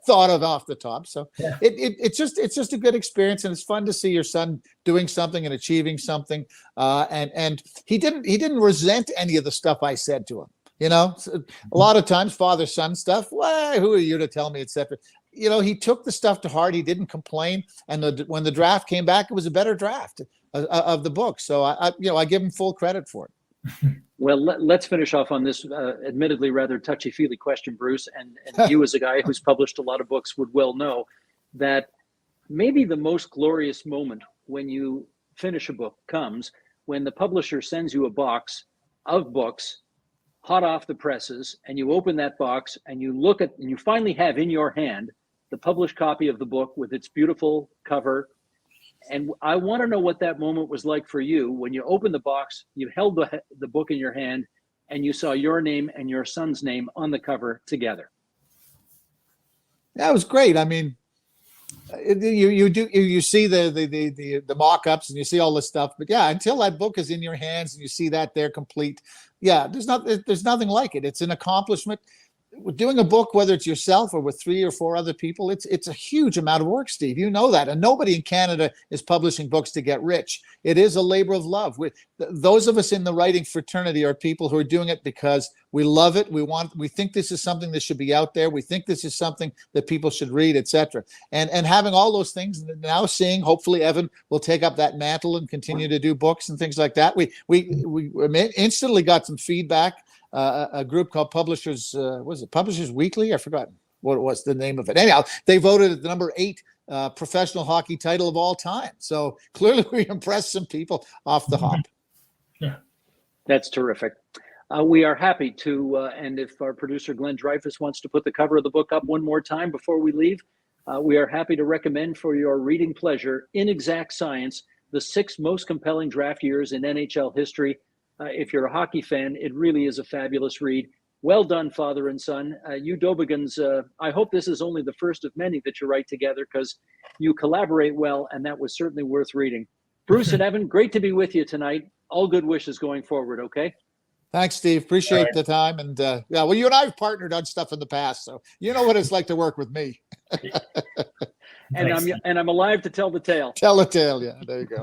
thought of off the top. So yeah. It's just a good experience, and it's fun to see your son doing something and achieving something. And he didn't resent any of the stuff I said to him. A lot of times father-son stuff. Well, who are you to tell me, etc. He took the stuff to heart. He didn't complain. And when the draft came back, it was a better draft of the book. So I give him full credit for it. Well, let's finish off on this admittedly rather touchy-feely question, Bruce. And you, as a guy who's published a lot of books, would well know that maybe the most glorious moment when you finish a book comes when the publisher sends you a box of books hot off the presses, and you open that box and you look at, and you finally have in your hand the published copy of the book with its beautiful cover. And I want to know what that moment was like for you when you opened the box, you held the book in your hand, and you saw your name and your son's name on the cover together. That was great. I mean, you see the mock-ups and you see all this stuff, but yeah, until that book is in your hands and you see that they're complete, yeah, there's nothing like it. It's an accomplishment. Doing a book, whether it's yourself or with 3 or 4 other people, it's a huge amount of work, Steve. You know that, and nobody in Canada is publishing books to get rich. It is a labor of love. Those of us in the writing fraternity are people who are doing it because we love it. We think this is something that should be out there. We think this is something that people should read, etc. And having all those things, and now seeing, hopefully Evan will take up that mantle and continue to do books and things like that. We instantly got some feedback. A group called Publishers, was it Publishers Weekly? I forgot what was the name of it. Anyhow, they voted it the number 8 professional hockey title of all time. So clearly we impressed some people off the hop. Yeah, that's terrific. We are happy to, and if our producer Glenn Dreyfus wants to put the cover of the book up one more time before we leave, we are happy to recommend for your reading pleasure, In Exact Science, the 6 most compelling draft years in NHL history. If you're a hockey fan, it really is a fabulous read. Well done, father and son. You Dobogans, I hope this is only the first of many that you write together, because you collaborate well, and that was certainly worth reading. Bruce and Evan, great to be with you tonight. All good wishes going forward, okay? Thanks, Steve. Appreciate the time. And yeah, well, you and I have partnered on stuff in the past, so you know what it's like to work with me. And I'm alive to tell the tale. Tell the tale, yeah. There you go.